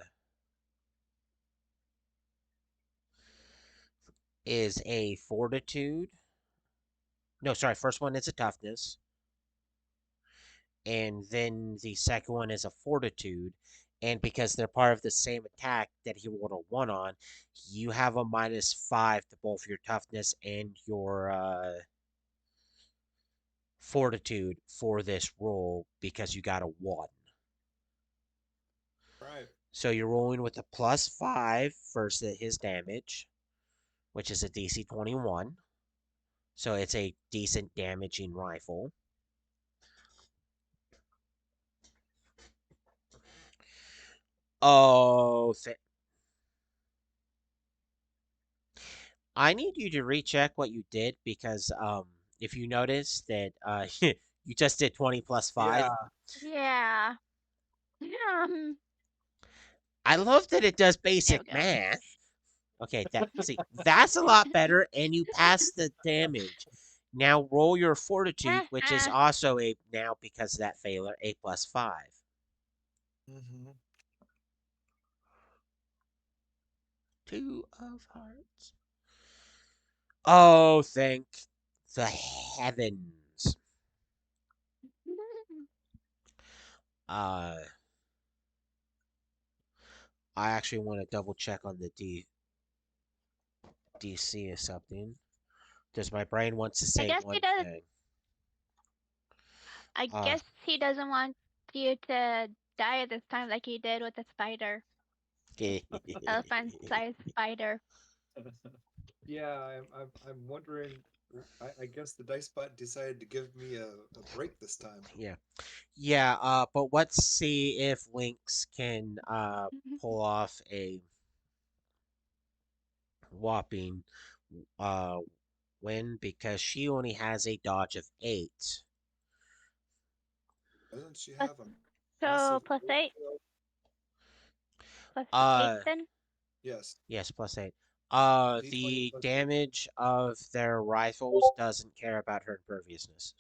is a fortitude. No, sorry, first one is a toughness, and then the second one is a fortitude. And because they're part of the same attack that he rolled a 1 on, you have a -5 to both your toughness and your fortitude for this roll because you got a 1. Right. So you're rolling with a +5 for his damage, which is a DC 21. So it's a decent damaging rifle. Oh, I need you to recheck what you did because if you notice that you just did 20 plus 5, Yeah. Yeah. Um. I love that it does There basic we go. math. Okay, that's a lot better, and you pass the damage. Now roll your fortitude, which is also a now because of that failure a +5. Mm-hmm. 2 of hearts. Oh, thank the heavens. Uh, I actually want to double check on the DC or something. Does my brain wants to I say guess he one does. thing? I Uh, guess he doesn't want you to die this time like he did with the spider, elephant-sized spider. Yeah, I'm wondering. I guess the dice bot decided to give me a break this time. yeah. Yeah, but let's see if Lynx can pull off a whopping uh win because she only has a dodge of 8. Doesn't she Plus, have a so massive plus eight, overkill? plus eight Uh then. Yes, yes, +8. D20 The plus 8. damage of their rifles doesn't care about her imperviousness.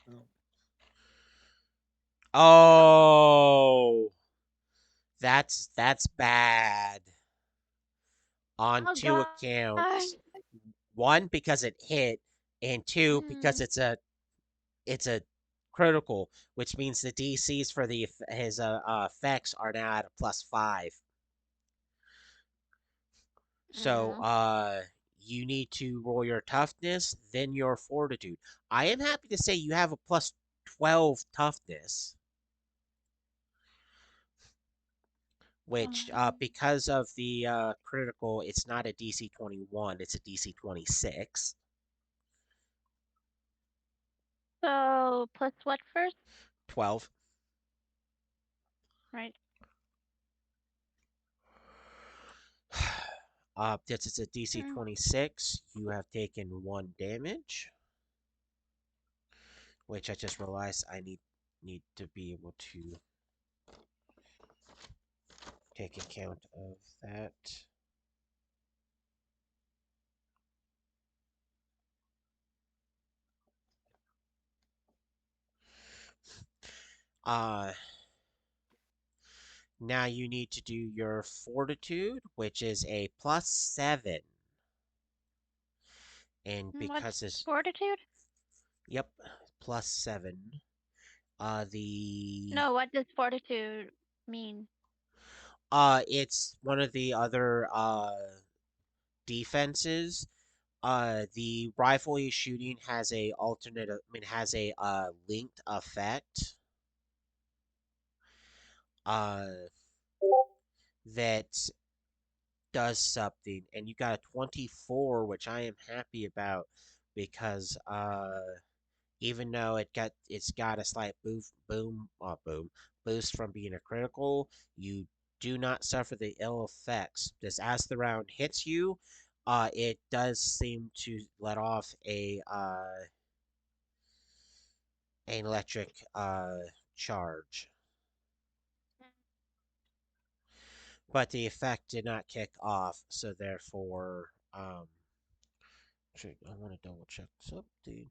Oh, Oh, that's bad on Oh two gosh. accounts. One because it hit, and two Mm, because it's a critical, which means the DCs for his effects are now at a +5. So mm. you need to roll your toughness, then your fortitude. I am happy to say you have a +12 toughness, which Um, because of the critical, it's not a DC 21, it's a DC 26. so plus what first? 12. Right. Since it's a DC Mm. 26, you have taken 1 damage, which I just realized I need to be able to take account of that. Uh, Now you need to do your fortitude, which is a +7. And What's because it's, fortitude? yep, +7. The No, what does fortitude mean? It's one of the other defenses. The rifle he's shooting has a alternate, I mean, has a linked effect. Uh, that does something, and you got a 24, which I am happy about because even though it's got a slight boost from being a critical, you do not suffer the ill effects. Just as the round hits you, it does seem to let off an electric charge, but the effect did not kick off, so therefore I want to double check something.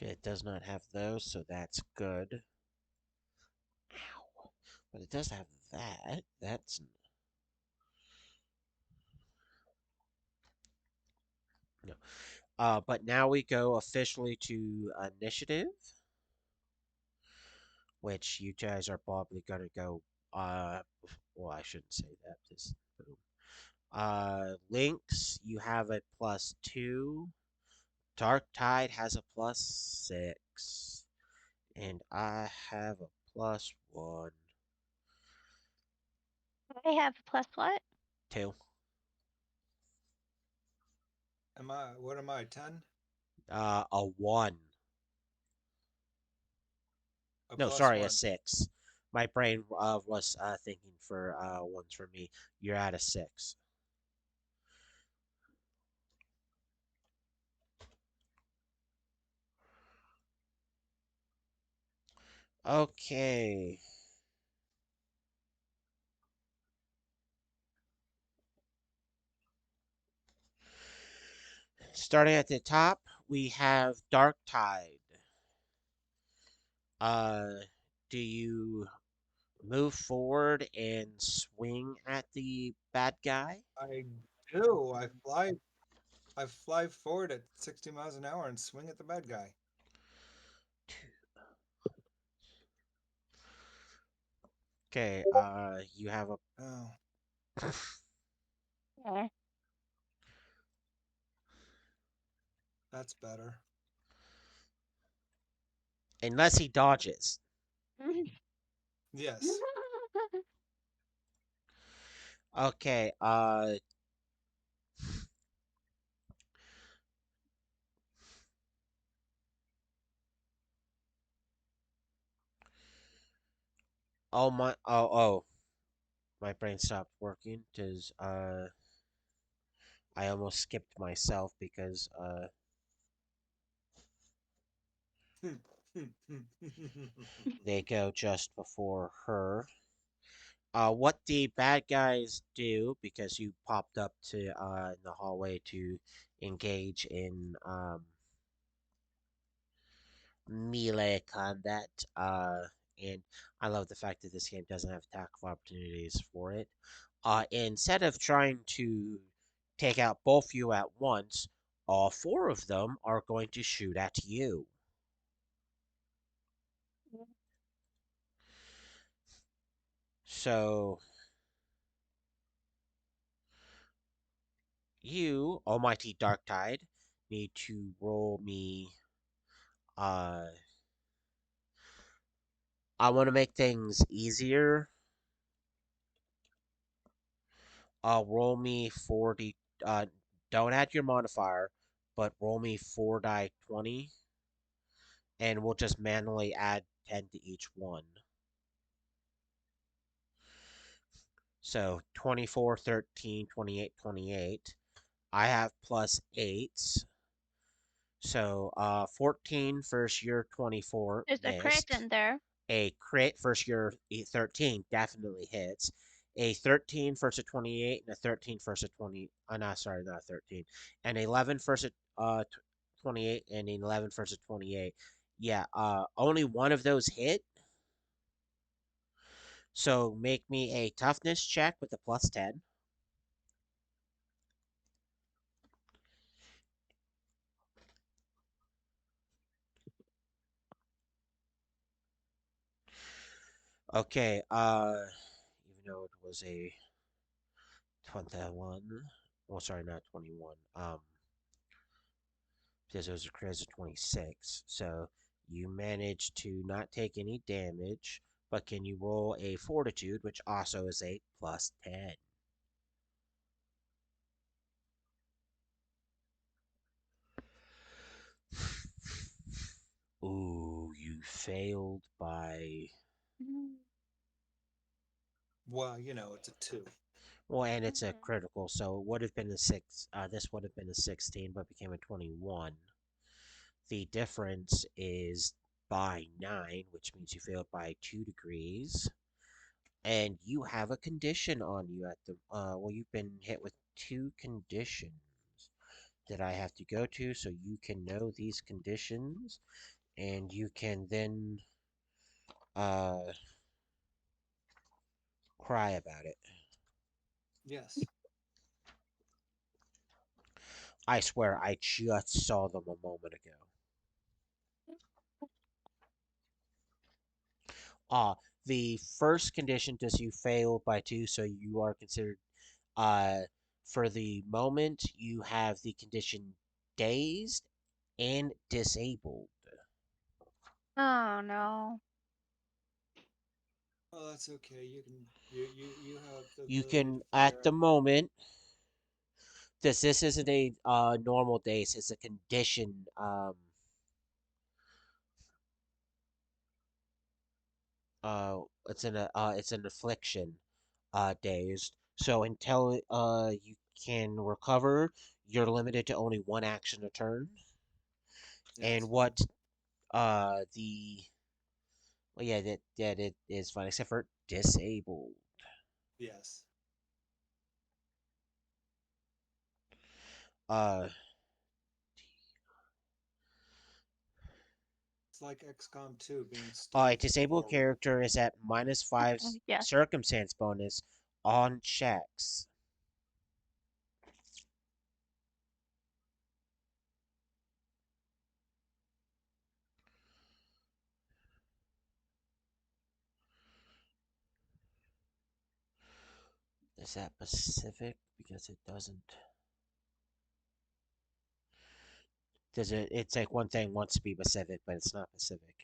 Okay, it does not have those, so that's good. Ow. But it does have that. That's no. But now we go officially to initiative, which you guys are probably gonna go. Well, I shouldn't say that. Just boom. Lynx, you have a +2. Dark Tide has a +6, and I have a +1. I have plus what? 2. Am I? What am I? 10? A 1. A No, plus sorry, a one. 6. My brain was thinking for ones for me. You're at a 6. Okay. Starting at the top, we have Dark Tide. Uh, do you move forward and swing at the bad guy? I do. I fly forward at 60 miles an hour and swing at the bad guy. Okay, you have a Oh, Yeah. that's better. unless he dodges. Yes. Okay, my brain stopped working because I almost skipped myself because they go just before her. What the bad guys do, because you popped up to in the hallway to engage in melee combat. And I love the fact that this game doesn't have attack of opportunities for it. Instead of trying to take out both you at once, all four of them are going to shoot at you. So you, Almighty Darktide, need to roll me. Uh, I want to make things easier. Roll me 40. Don't add your modifier, but roll me 4 die 20, and we'll just manually add 10 to each one. So 24, 13, 28, 28. I have plus 8s. So 14 first year 24 There's a crit missed. in there. A crit first year 13 definitely hits. A 13 versus 28 and a 13 versus 20. No, sorry, not 13. An 11 versus 28 and an 11 versus 28. Yeah, only one of those hit. So make me a toughness check with a plus 10. Okay, even though it was a 21. Well, sorry, not 21. Because it was a crit of 26. So you managed to not take any damage, but can you roll a fortitude, which also is a plus 10? Ooh, you failed by. Well, it's a two. Well, and it's a critical, so it would have been a 6. This would have been a 16, but became a 21. The difference is by 9, which means you failed by 2 degrees. And you have a condition on you at the well, you've been hit with 2 conditions that I have to go to, so you can know these conditions and you can then uh cry about it. Yes. I swear I just saw them a moment ago. uh the first condition does you fail by 2, so you are considered uh for the moment you have the condition dazed and disabled. Oh no. Oh, that's okay. You can you have the You ability to can, figure at out. the moment, this isn't a normal days. It's a condition. It's an affliction. Dazed. So until you can recover, you're limited to only one action a turn. Yeah, that's And fine. what the well, yeah, that it is fine except for disabled. Yes. Uh, It's like XCOM 2 being a stealth disabled forward. character is at -5 Yes. circumstance bonus on checks. Is that Pacific? Because it doesn't. Does it? It's like one thing wants to be Pacific, but it's not Pacific.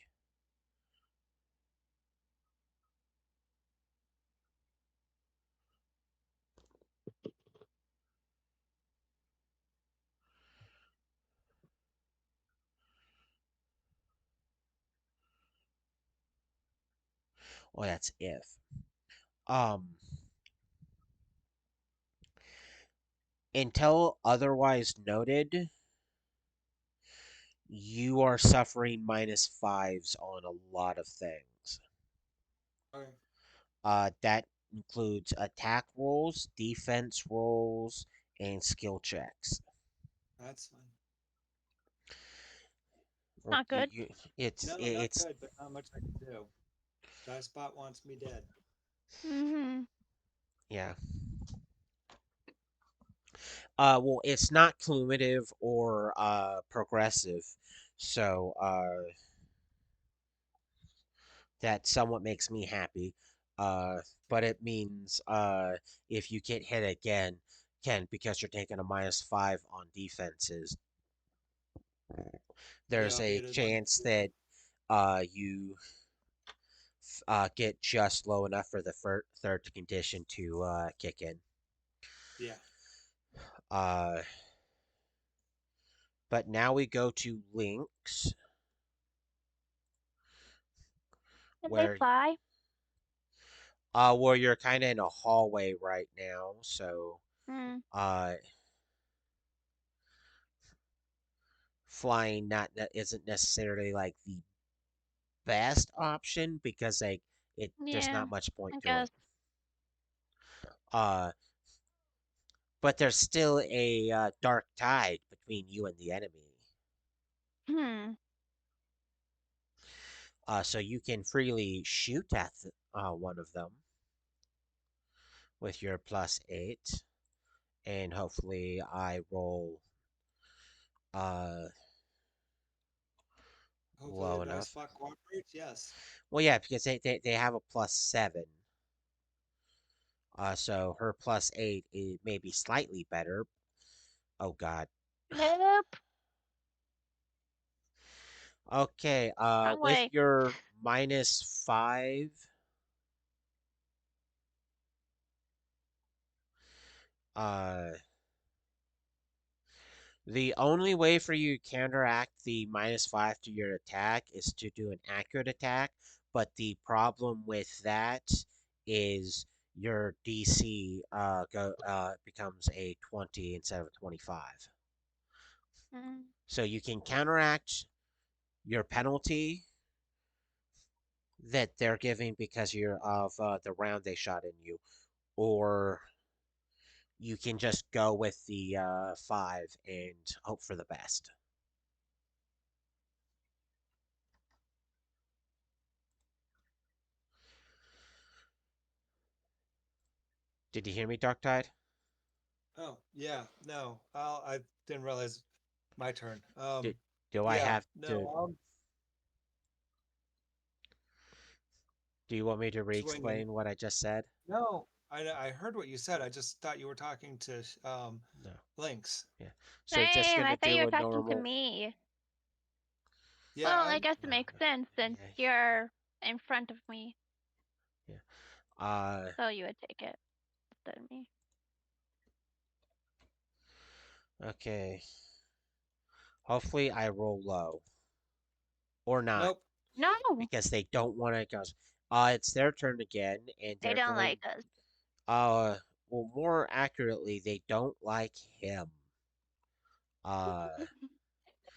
Oh, that's if. Um, until otherwise noted, you are suffering -5s on a lot of things. Okay, That includes attack rolls, defense rolls, and skill checks. that's fine. Or Not good. No, not it's good, but not much I can do. Die spot wants me dead. Mhm. yeah. Well, it's not cumulative or progressive, so that somewhat makes me happy. Uh, but it means if you get hit again, because you're taking a -5 on defenses, Yeah, there's I'll be a at a chance -2. that you get just low enough for the third condition to kick in. Yeah. Uh, but now we go to links Can they where fly? where you're kind of in a hallway right now, so Hmm. uh, flying not isn't necessarily like the best option because like there's Yeah. not much point I to guess. it. Uh, but there's still a dark tide between you and the enemy. Hmm. So you can freely shoot at one of them with your +8, and hopefully I roll uh, Hopefully the low dice enough. spot cooperates. Yes. Well, yeah, because they have a +7. So her +8 is maybe slightly better. Oh God. Nope. Okay. Wrong With way. your -5, uh, the only way for you to counteract the -5 to your attack is to do an accurate attack. But the problem with that is your DC becomes a 20 instead of a 25. Hmm. So you can counteract your penalty that they're giving because you're of the round they shot in you, or you can just go with the 5 and hope for the best. Did you hear me, Dark Tide? Oh, yeah. No, I didn't realize my turn. Do, do I Yeah. have to? No, Do you want me to swinging. re-explain what I just said? No, I heard what you said. I just thought you were talking to No. Lynx. Yeah. So just Same. gonna I thought you do were a talking to normal. me. Yeah, Well, I I'm guess it No, makes no. sense since Yeah, you're in front of me, yeah. Uh, so you would take it instead of me. Okay. Hopefully I roll low. Or not. Nope. No, Because they don't want to go. It's their turn again, and they they're don't going. like us. Uh, well, more accurately, they don't like him. Uh,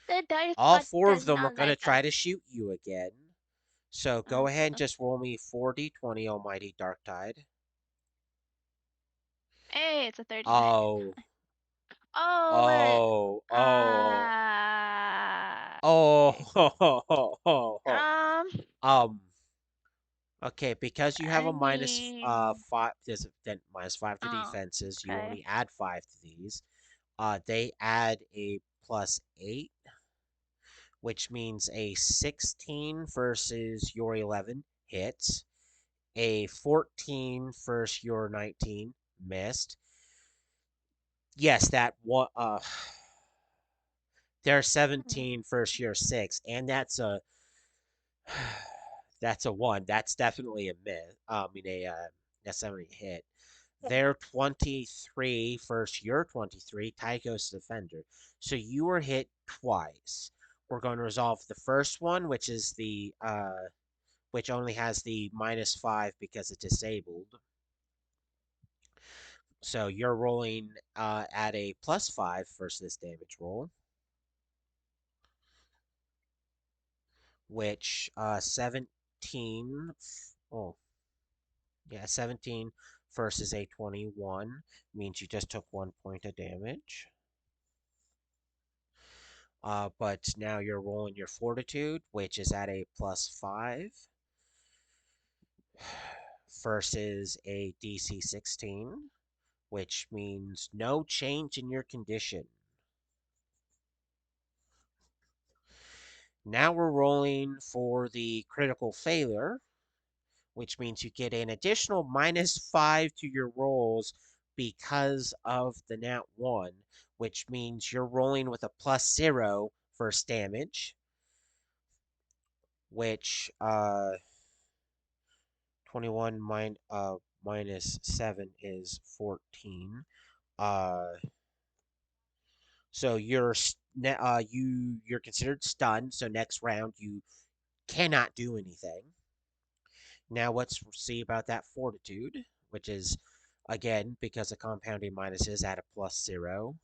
The dice all bot four does of them are not going to like us. try to shoot you again. So go ahead and Uh, just roll me 4d20, Almighty Darktide. hey, it's a 39. Oh, Oh, what? oh, oh, Uh, oh, okay. ho, ho, ho, ho, ho. Um, Um, okay, because you have I a minus need. five, there's then minus five to Oh, defenses. You okay. only add five to these. They add a +8, which means a 16 versus your 11 hits, a 14 versus your 19 missed. Yes, that one. They're Mm. 17 versus your 6, and that's a one. That's definitely a miss. I mean that's definitely a hit. They're 23 versus your 23. Tycho's defender. So you were hit twice. We're going to resolve the first one, which only has the -5 because it's disabled. So you're rolling at a +5 versus this damage roll, which 17. Oh, yeah, 17 versus a 21 means you just took 1 point of damage. But now you're rolling your fortitude, which is at a +5 versus a DC 16, which means no change in your condition. Now we're rolling for the critical failure, which means you get an additional -5 to your rolls because of the nat 1, which means you're rolling with a +0 first damage, which 21 minus 7 is 14. Uh, so you're considered stunned. So next round you cannot do anything. Now let's see about that fortitude, which is again because of compounding minuses at a +0,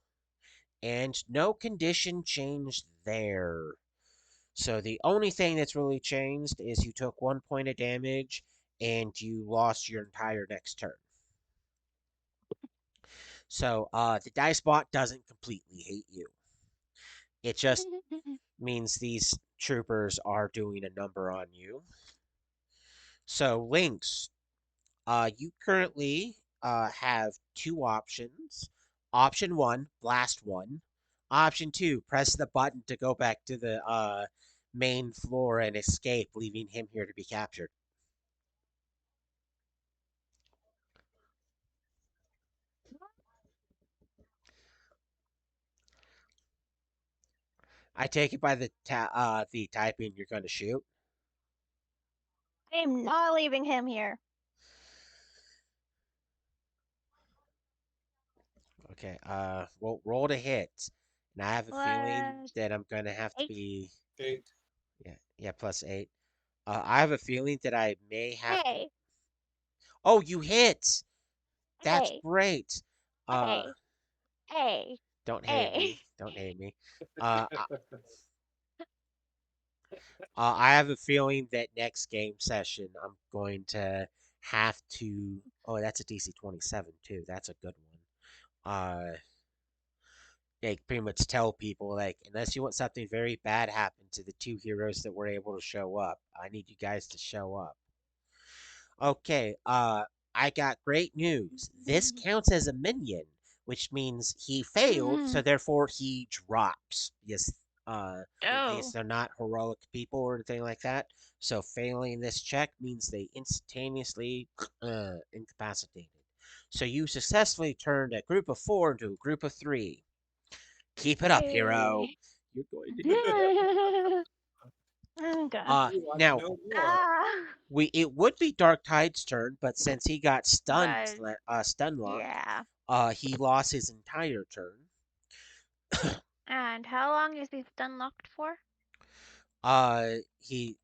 and no condition changed there. So the only thing that's really changed is you took 1 point of damage and you lost your entire next turn. So the dice bot doesn't completely hate you. It just means these troopers are doing a number on you. So Lynx, you currently have two options. Option one, blast one. Option two, press the button to go back to the main floor and escape, leaving him here to be captured. I take it by the typing you're going to shoot. I'm not leaving him here. Okay. Well, roll to hit, and I have a feeling Plus that I'm going to have to 8. be 8. yeah +8. I have a feeling that I may have to. Hey, Oh, you hit! That's hey, great. Uh, hey, hey, don't hate hey. me. Don't hate me. Uh, I, I have a feeling that next game session I'm going to have to. Oh, that's a DC 27 too. That's a good one. They pretty much tell people like, unless you want something very bad happen to the two heroes that were able to show up, I need you guys to show up. Okay, I got great news. This counts as a minion, which means he failed, so therefore he drops. Yes, Oh. they're not heroic people or anything like that. So failing this check means they instantaneously incapacitated. So you successfully turned a group of 4 into a group of 3. Keep it up, hero. Hey. You're going to do great. I'm gonna. Uh, We want to now know more. Ah. it would be Dark Tide's turn, but since he got But stun locked, yeah. he lost his entire turn. And how long is he stun locked for? He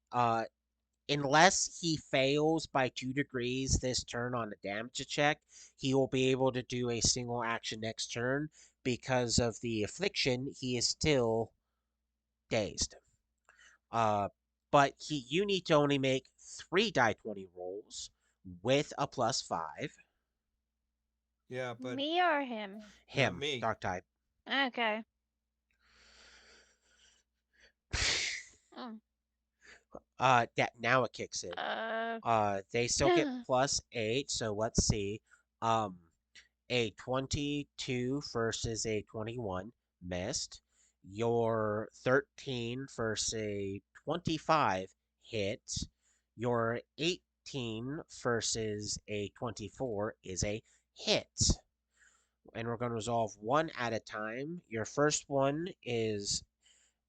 unless he fails by 2 degrees this turn on a damage check, he will be able to do a single action next turn. Because of the affliction, he is still dazed. Uh, but you need to only make 3 die 20 rolls with a +5. Yeah, but Me or him? Him, me. dark type. Okay. Mm. That now it kicks in. Uh. They still get +8. So let's see. Um, a 22 versus a 21 missed. Your 13 versus a 25 hit. Your 18 versus a 24 is a hit. And we're going to resolve one at a time. Your first one is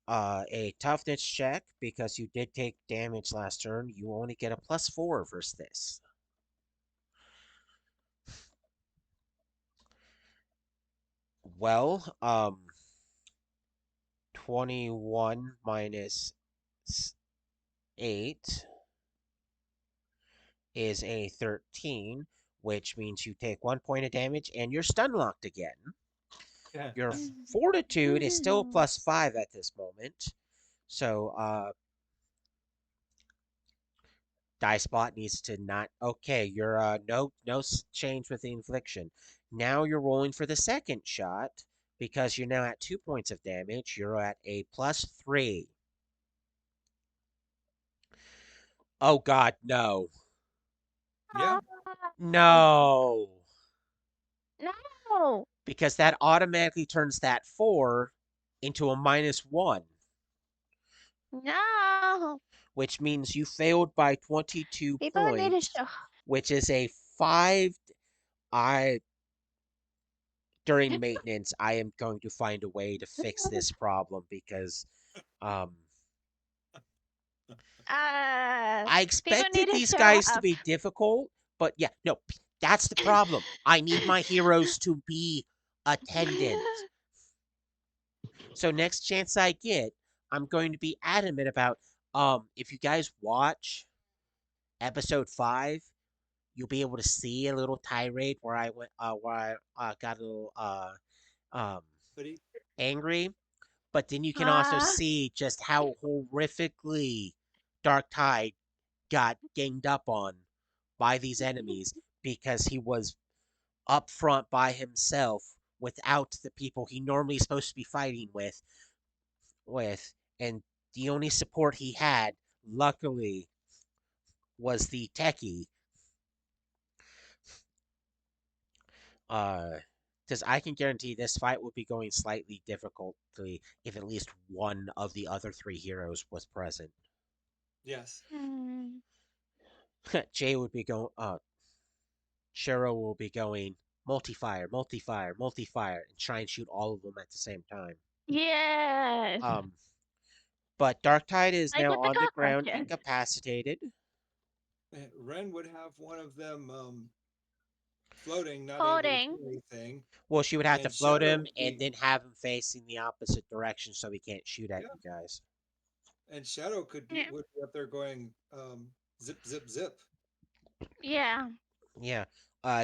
a toughness check because you did take damage last turn. You only get a +4 versus this. Well, 21 minus 8 is a 13, which means you take 1 point of damage and you're stun locked again. Yeah. Your fortitude is still +5 at this moment. So, die spot needs to not. Okay, you're no change with the infliction. Now you're rolling for the second shot because you're now at 2 points of damage. You're at a +3. Oh God, no. Yeah. No. No. Because that automatically turns that 4 into a -1, No. which means you failed by 22 People need to points, show. which is a 5. I During maintenance, I am going to find a way to fix this problem because um Uh. I People need expected to these show guys to up. be difficult, but yeah, no, that's the problem. I need my heroes to be attendant. So next chance I get, I'm going to be adamant about if you guys watch episode 5, you'll be able to see a little tirade where I went where I got a little um But he, angry, but then you can also Ah. see just how horrifically Dark Tide got ganged up on by these enemies because he was up front by himself without the people he normally is supposed to be fighting with, and the only support he had, luckily, was the techie. Uh, because I can guarantee this fight would be going slightly difficultly if at least one of the other 3 heroes was present. yes. Hmm. Jay would be going. Shiro will be going multi-fire, multi-fire, multi-fire, and try and shoot all of them at the same time. Yes. Um, but Darktide is Like now with the on the ground, cockroaches. incapacitated. Ren would have one of them floating, not able to Holding. do anything, Well, she would have to and float Shadow him would and be then have him facing the opposite direction so he can't shoot at yeah, you guys. and Shadow could be Yeah. would be up there going zip zip zip. Yeah. Yeah.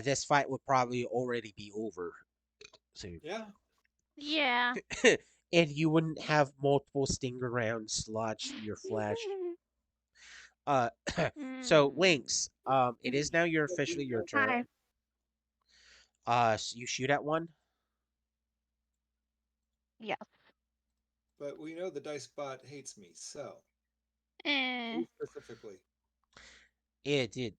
This fight would probably already be over soon. Yeah, Yeah. And you wouldn't have multiple stinger rounds lodged in your flesh. Uh, so Hmm. Lynx, it is now but we officially your know, turn. Hi. So you shoot at one. Yeah. but we know the dice bot hates me. So Eh. who specifically? It did.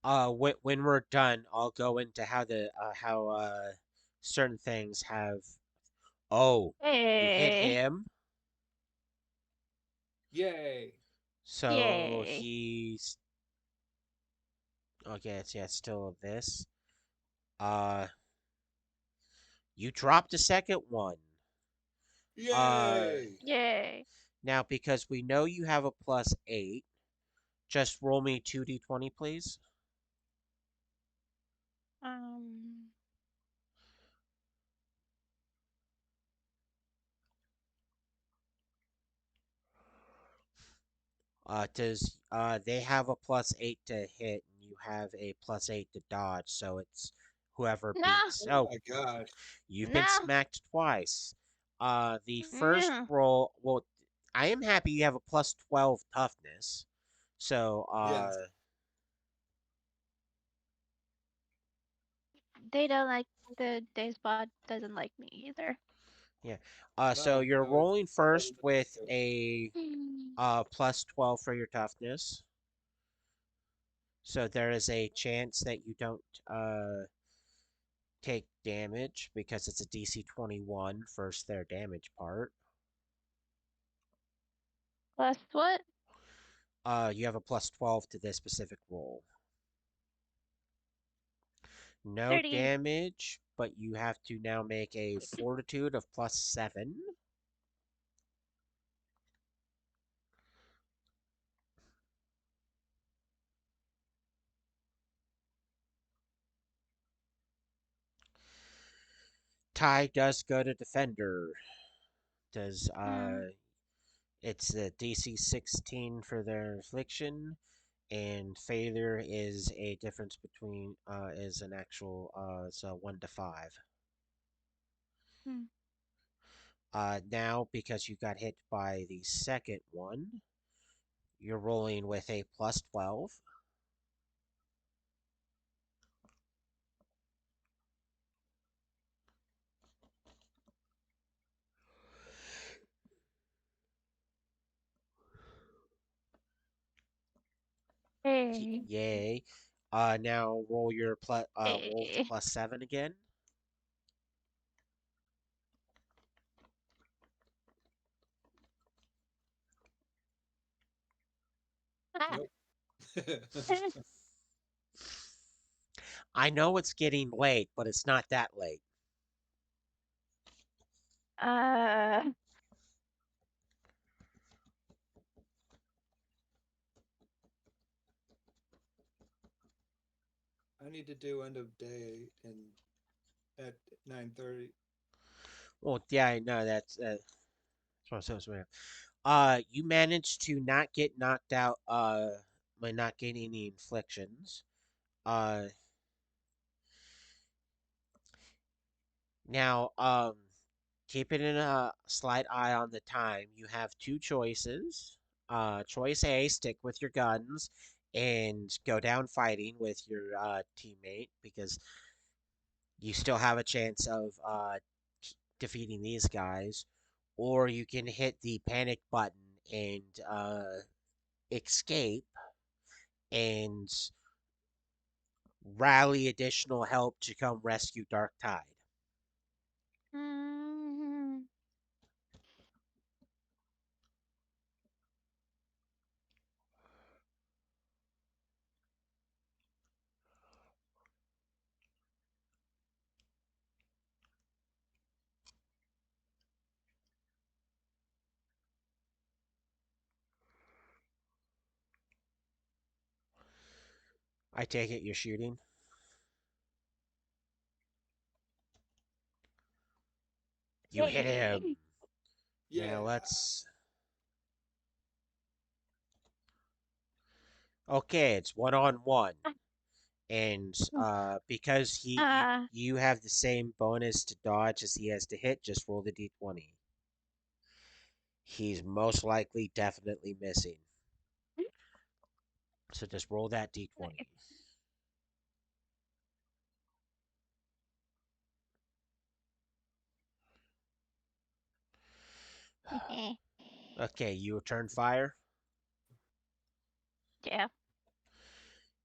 When we're done, I'll go into how certain things have. Oh, you hit Hey. him, Yay! so Yay. he's okay. It's still this. Uh, you dropped a second one. Uh, Yay! Yay. Now because we know you have a +8, just roll me 2d20, please. Um, Does they have a +8 to hit, and you have a +8 to dodge, so it's whoever no, beats. Oh Oh, my gosh. you've been no, smacked twice. The first no. roll, well, I am happy you have a +12 toughness. So, Yes. They don't like the spot doesn't like me either. yeah. So Oh you're no, it's rolling starting first to look with good. a Hmm. +12 for your toughness. So there is a chance that you don't take damage because it's a DC 21 first their damage part. Plus what? You have a +12 to this specific roll. No 38. damage, but you have to now make a fortitude of +7. Tie does go to defender. Does Mm, it's a DC 16 for their affliction, and failure is a difference between is an actual it's a 1 to 5. mm. Now because you got hit by the second one, you're rolling with a +12. Hey, Yay. Now roll with hey. +7 again. Ah. Nope. I know it's getting late, but it's not that late. uh, I need to do end of day in at 9:30. Well, yeah, I know that's what. You managed to not get knocked out by not getting any inflictions. Uh, now keeping a slight eye on the time. You have two choices. Choice A: stick with your guns and go down fighting with your teammate because you still have a chance of defeating these guys, or you can hit the panic button and escape and rally additional help to come rescue Dark Tide. mm, I take it you're shooting. You hit him. hey. Yeah. Now let's. Okay, it's 1-on-1, and because Uh, you have the same bonus to dodge as he has to hit, just roll the d20. He's most likely definitely missing, so just roll that d20. Okay, you return fire. yeah.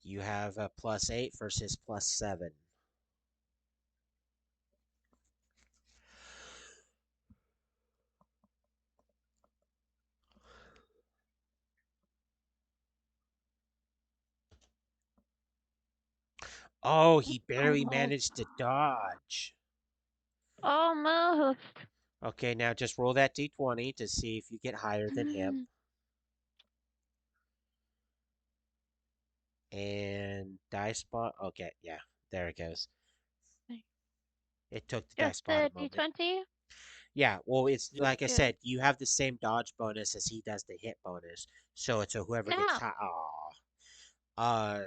You have a +8 versus +7. Oh, he barely Almost. managed to dodge. Almost. Okay, now just roll that d20 to see if you get higher than him. Mm, And die spot. Okay, yeah. There it goes. It took the dice Just pod a the moment. d20? Yeah, well, it's Yep. like I Good. said, you have the same dodge bonus as he does the hit bonus. So it's a whoever gets No. high. Aw. Uh,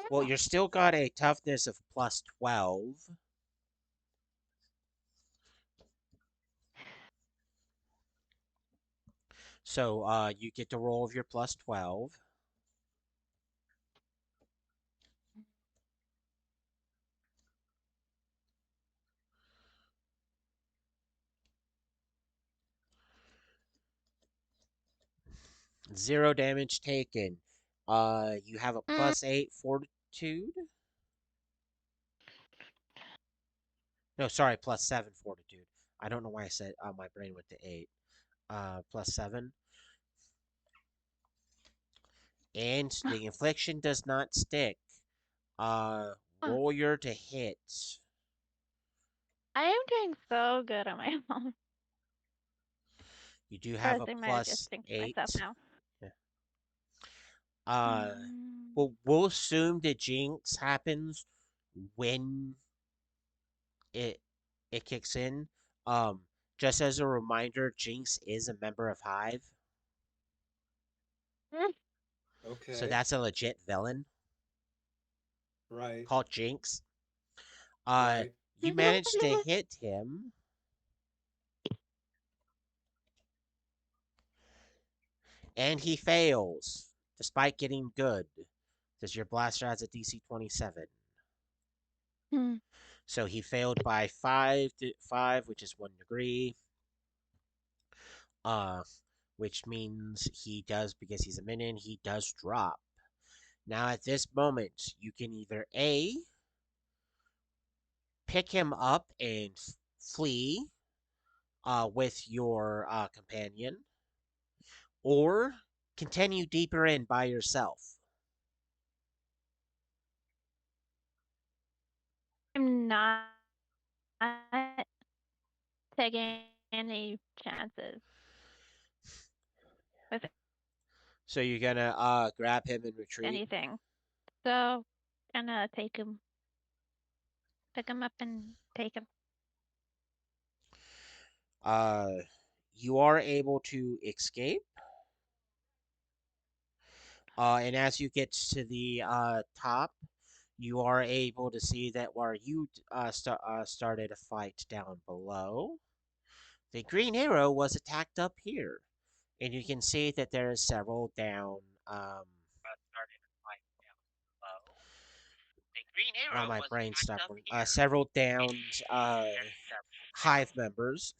well, No. you're still got a toughness of plus 12. So you get to roll of your plus 12. Zero damage taken. You have a Mm, plus 8 fortitude. No, sorry, plus 7 fortitude. I don't know why I said my brain went to 8. Plus 7. And the infliction does not stick. Uh, mm. roll your to hit. I am doing so good on my own. You do have a Trust I might have plus just jinxed myself 8. now. Yeah. Uh, Mm. we'll assume the jinx happens when it it kicks in. Um, just as a reminder, Jinx is a member of Hive, Mm. so Okay. that's a legit villain Right. called Jinx. Uh, Right. you managed to hit him, and he fails despite getting good, because your blaster has a DC 27. Mm. So he failed by 5, which is 1 degree. Uh, which means he does, because he's a minion, he does drop. Now at this moment, you can either A, pick him up and flee with your companion, or continue deeper in by yourself. I'm not taking any chances with So you're gonna grab him and retreat. anything. So, gonna take him, pick him up and take him. Uh, you are able to escape. And as you get to the top, you are able to see that where you started a fight down below, the green arrow was attacked up here. And you can see that there is several down. My brain stopped. Several downed hive members,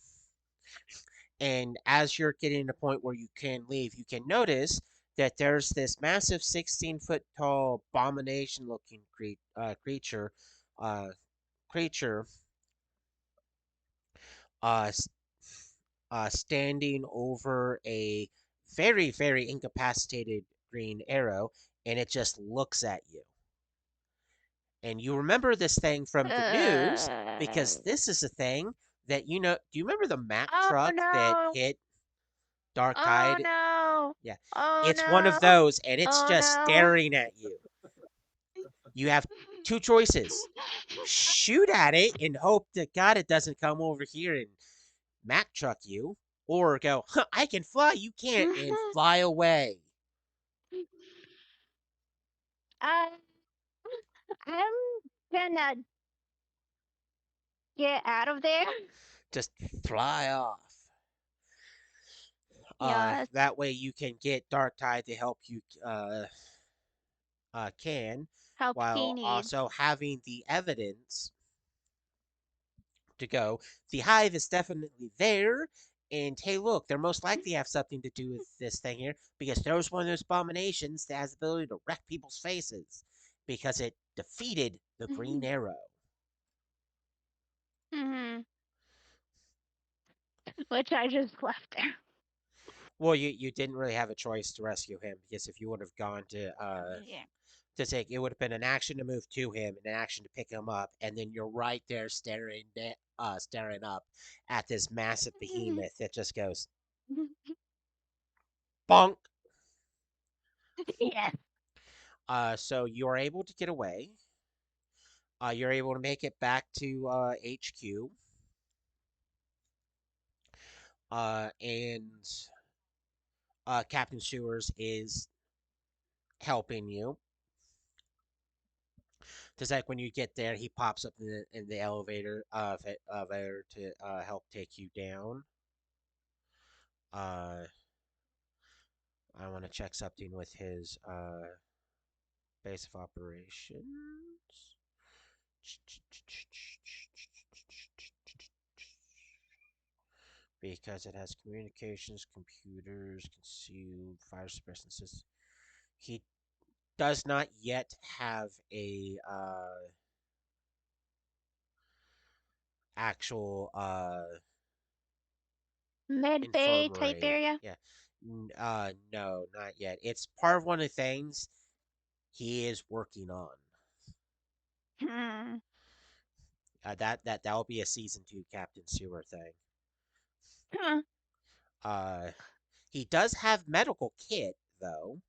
and as you're getting to the point where you can leave, you can notice that there's this massive 16-foot tall abomination looking creature, uh, creature, uh, standing over a very, very incapacitated green arrow, and it just looks at you. And you remember this thing from the news because Uh, this is a thing that you know. Do you remember the Mack oh truck that no! hit Dark Oh Tide? no! Yeah, Oh it's one of no! those, and it's Oh just no! staring at you. You have two choices: shoot at it and hope to God it doesn't come over here and Mack truck you, or go, huh, I can fly, you can't, and fly away. I, I'm gonna get out of there. Just fly off. Yes, That way you can get Dark Tide to help you can, help he while needs. also having the evidence to go. The hive is definitely there, and hey, look, they're most likely have something to do with this thing here because there's one of those abominations that has the ability to wreck people's faces because it defeated the Green Arrow. Hmm. Which I just left there. Well, you didn't really have a choice to rescue him because if you would have gone Yeah. to take, it would have been an action to move to him and an action to pick him up, and then you're right there staring up at this massive behemoth that just goes bonk. Yes. So you are able to get away. You're able to make it back to HQ, and Captain Sewers is helping you. Just like when you get there, he pops up in the elevator elevator to help take you down. Uh, I want to check something with his base of operations. Because it has communications, computers, concealed, fire suppression system. He does not yet have a actual Mid Bay type infirmary. area. Yeah. No, not yet. It's part of one of the things he is working on. Hmm. That will be a season two Captain Sewer thing. Hmm. Uh, he does have medical kit though,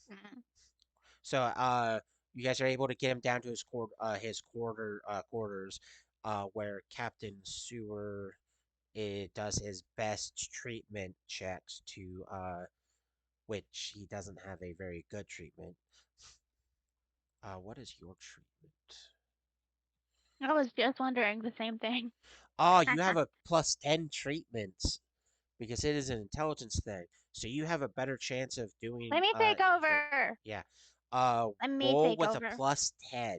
Hmm. so you guys are able to get him down to his quarters, where Captain Sewer does his best treatment checks to which he doesn't have a very good treatment. What is your treatment? I was just wondering the same thing. Oh, you have a plus 10 treatment because it is an intelligence thing. So you have a better chance of Let doing me take the over. yeah. Let me Roll take with a over. plus 10.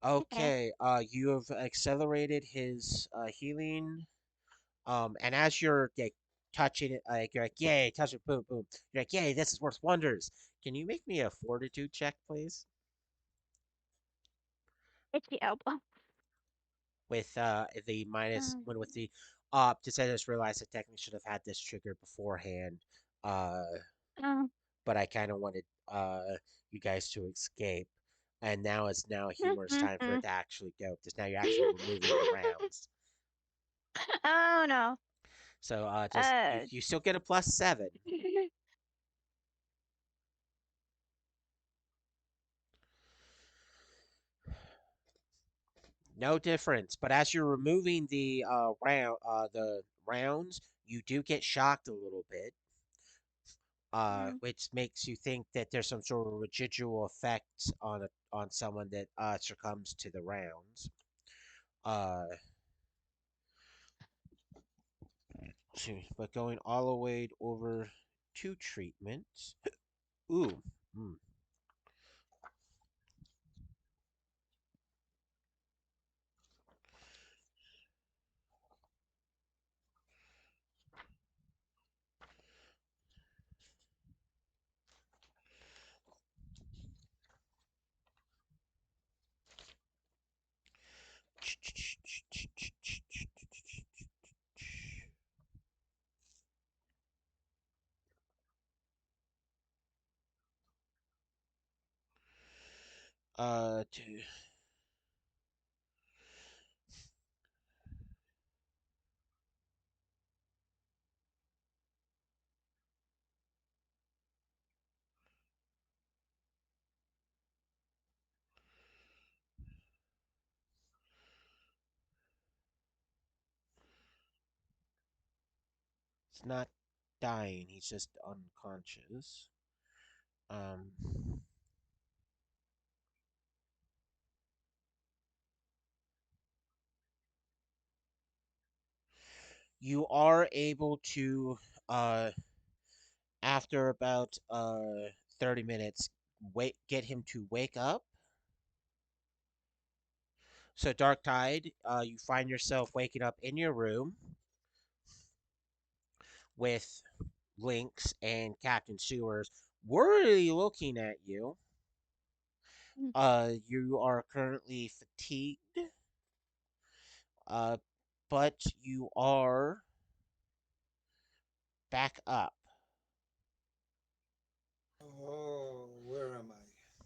Okay. Okay, you have accelerated his healing. And as you're like touching it, like you're like, yay, touch it, boom, boom. You're like, yay, this is worth wonders. Can you make me a fortitude check, please? It's the elbow. With the minus Mm. when with the just I just realized I technically should have had this triggered beforehand. Uh, Mm. but I kind of wanted you guys to escape. And now humorous time for it Mm-mm-mm. to actually go because now you're actually removing the rounds. Oh no. So just Uh. you still get a plus 7. No difference. But as you're removing the rounds, you do get shocked a little bit, Mm. which makes you think that there's some sort of residual effect on someone that succumbs to the rounds. Uh, but going all the way over to treatment. Ooh. Hmm. It's not dying. He's just unconscious. Um, you are able to after about 30 minutes get him to wake up. So Dark Tide, you find yourself waking up in your room with Lynx and Captain Sewers worriedly looking at you. Mm. You are currently fatigued, uh, but you are back up. Oh, where am I?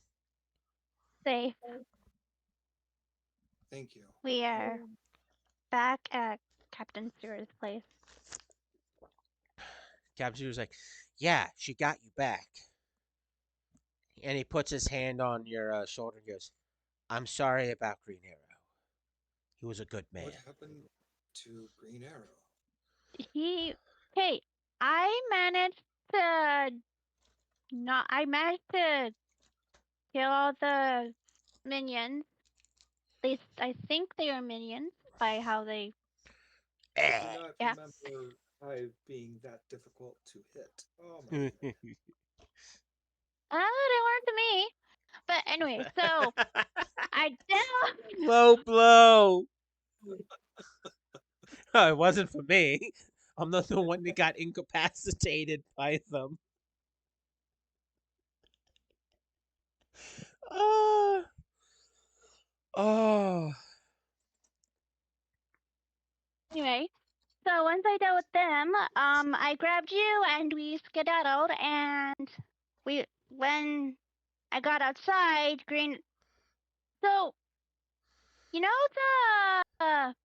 Safe. Thank you. We Um, are back at Captain Stewart's place. Captain was like, "Yeah, she got you back." And he puts his hand on your shoulder and goes, "I'm sorry about Green Arrow. He was a good What man." happened to Green Arrow? He, hey, I managed to I managed to kill all the minions. At least I think they are minions by how they, I do not yeah. remember Hive being that difficult to hit. Oh my lord. They weren't to me. But anyway, so I did. Low blow. It wasn't for me. I'm not the one that got incapacitated by them. Uh, oh. Anyway, so once I dealt with them, I grabbed you and we skedaddled. And when I got outside, Green. So you know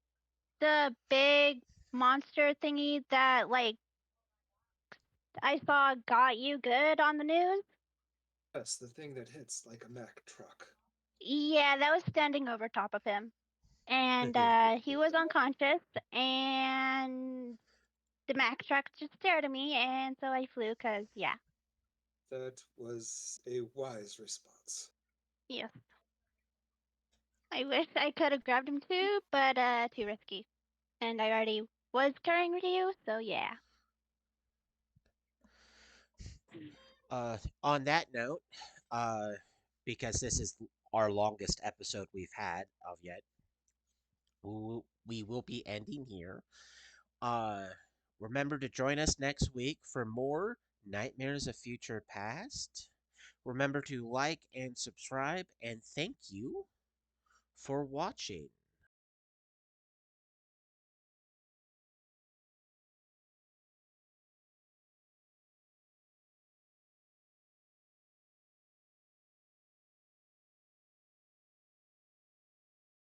the big monster thingy that like I saw got you good on the news? Yes, the thing that hits like a Mack truck. Yeah, that was standing over top of him. And he was unconscious, and the Mack truck just stared at me, and so I flew, because, yeah. That was a wise response. Yes. I wish I could have grabbed him too, but too risky. And I already was carrying Ryu, so yeah. On that note, uh, because this is our longest episode we've had of yet, we will be ending here. Uh, Remember to join us next week for more Nightmares of Future Past. Remember to like and subscribe, and thank you for watching.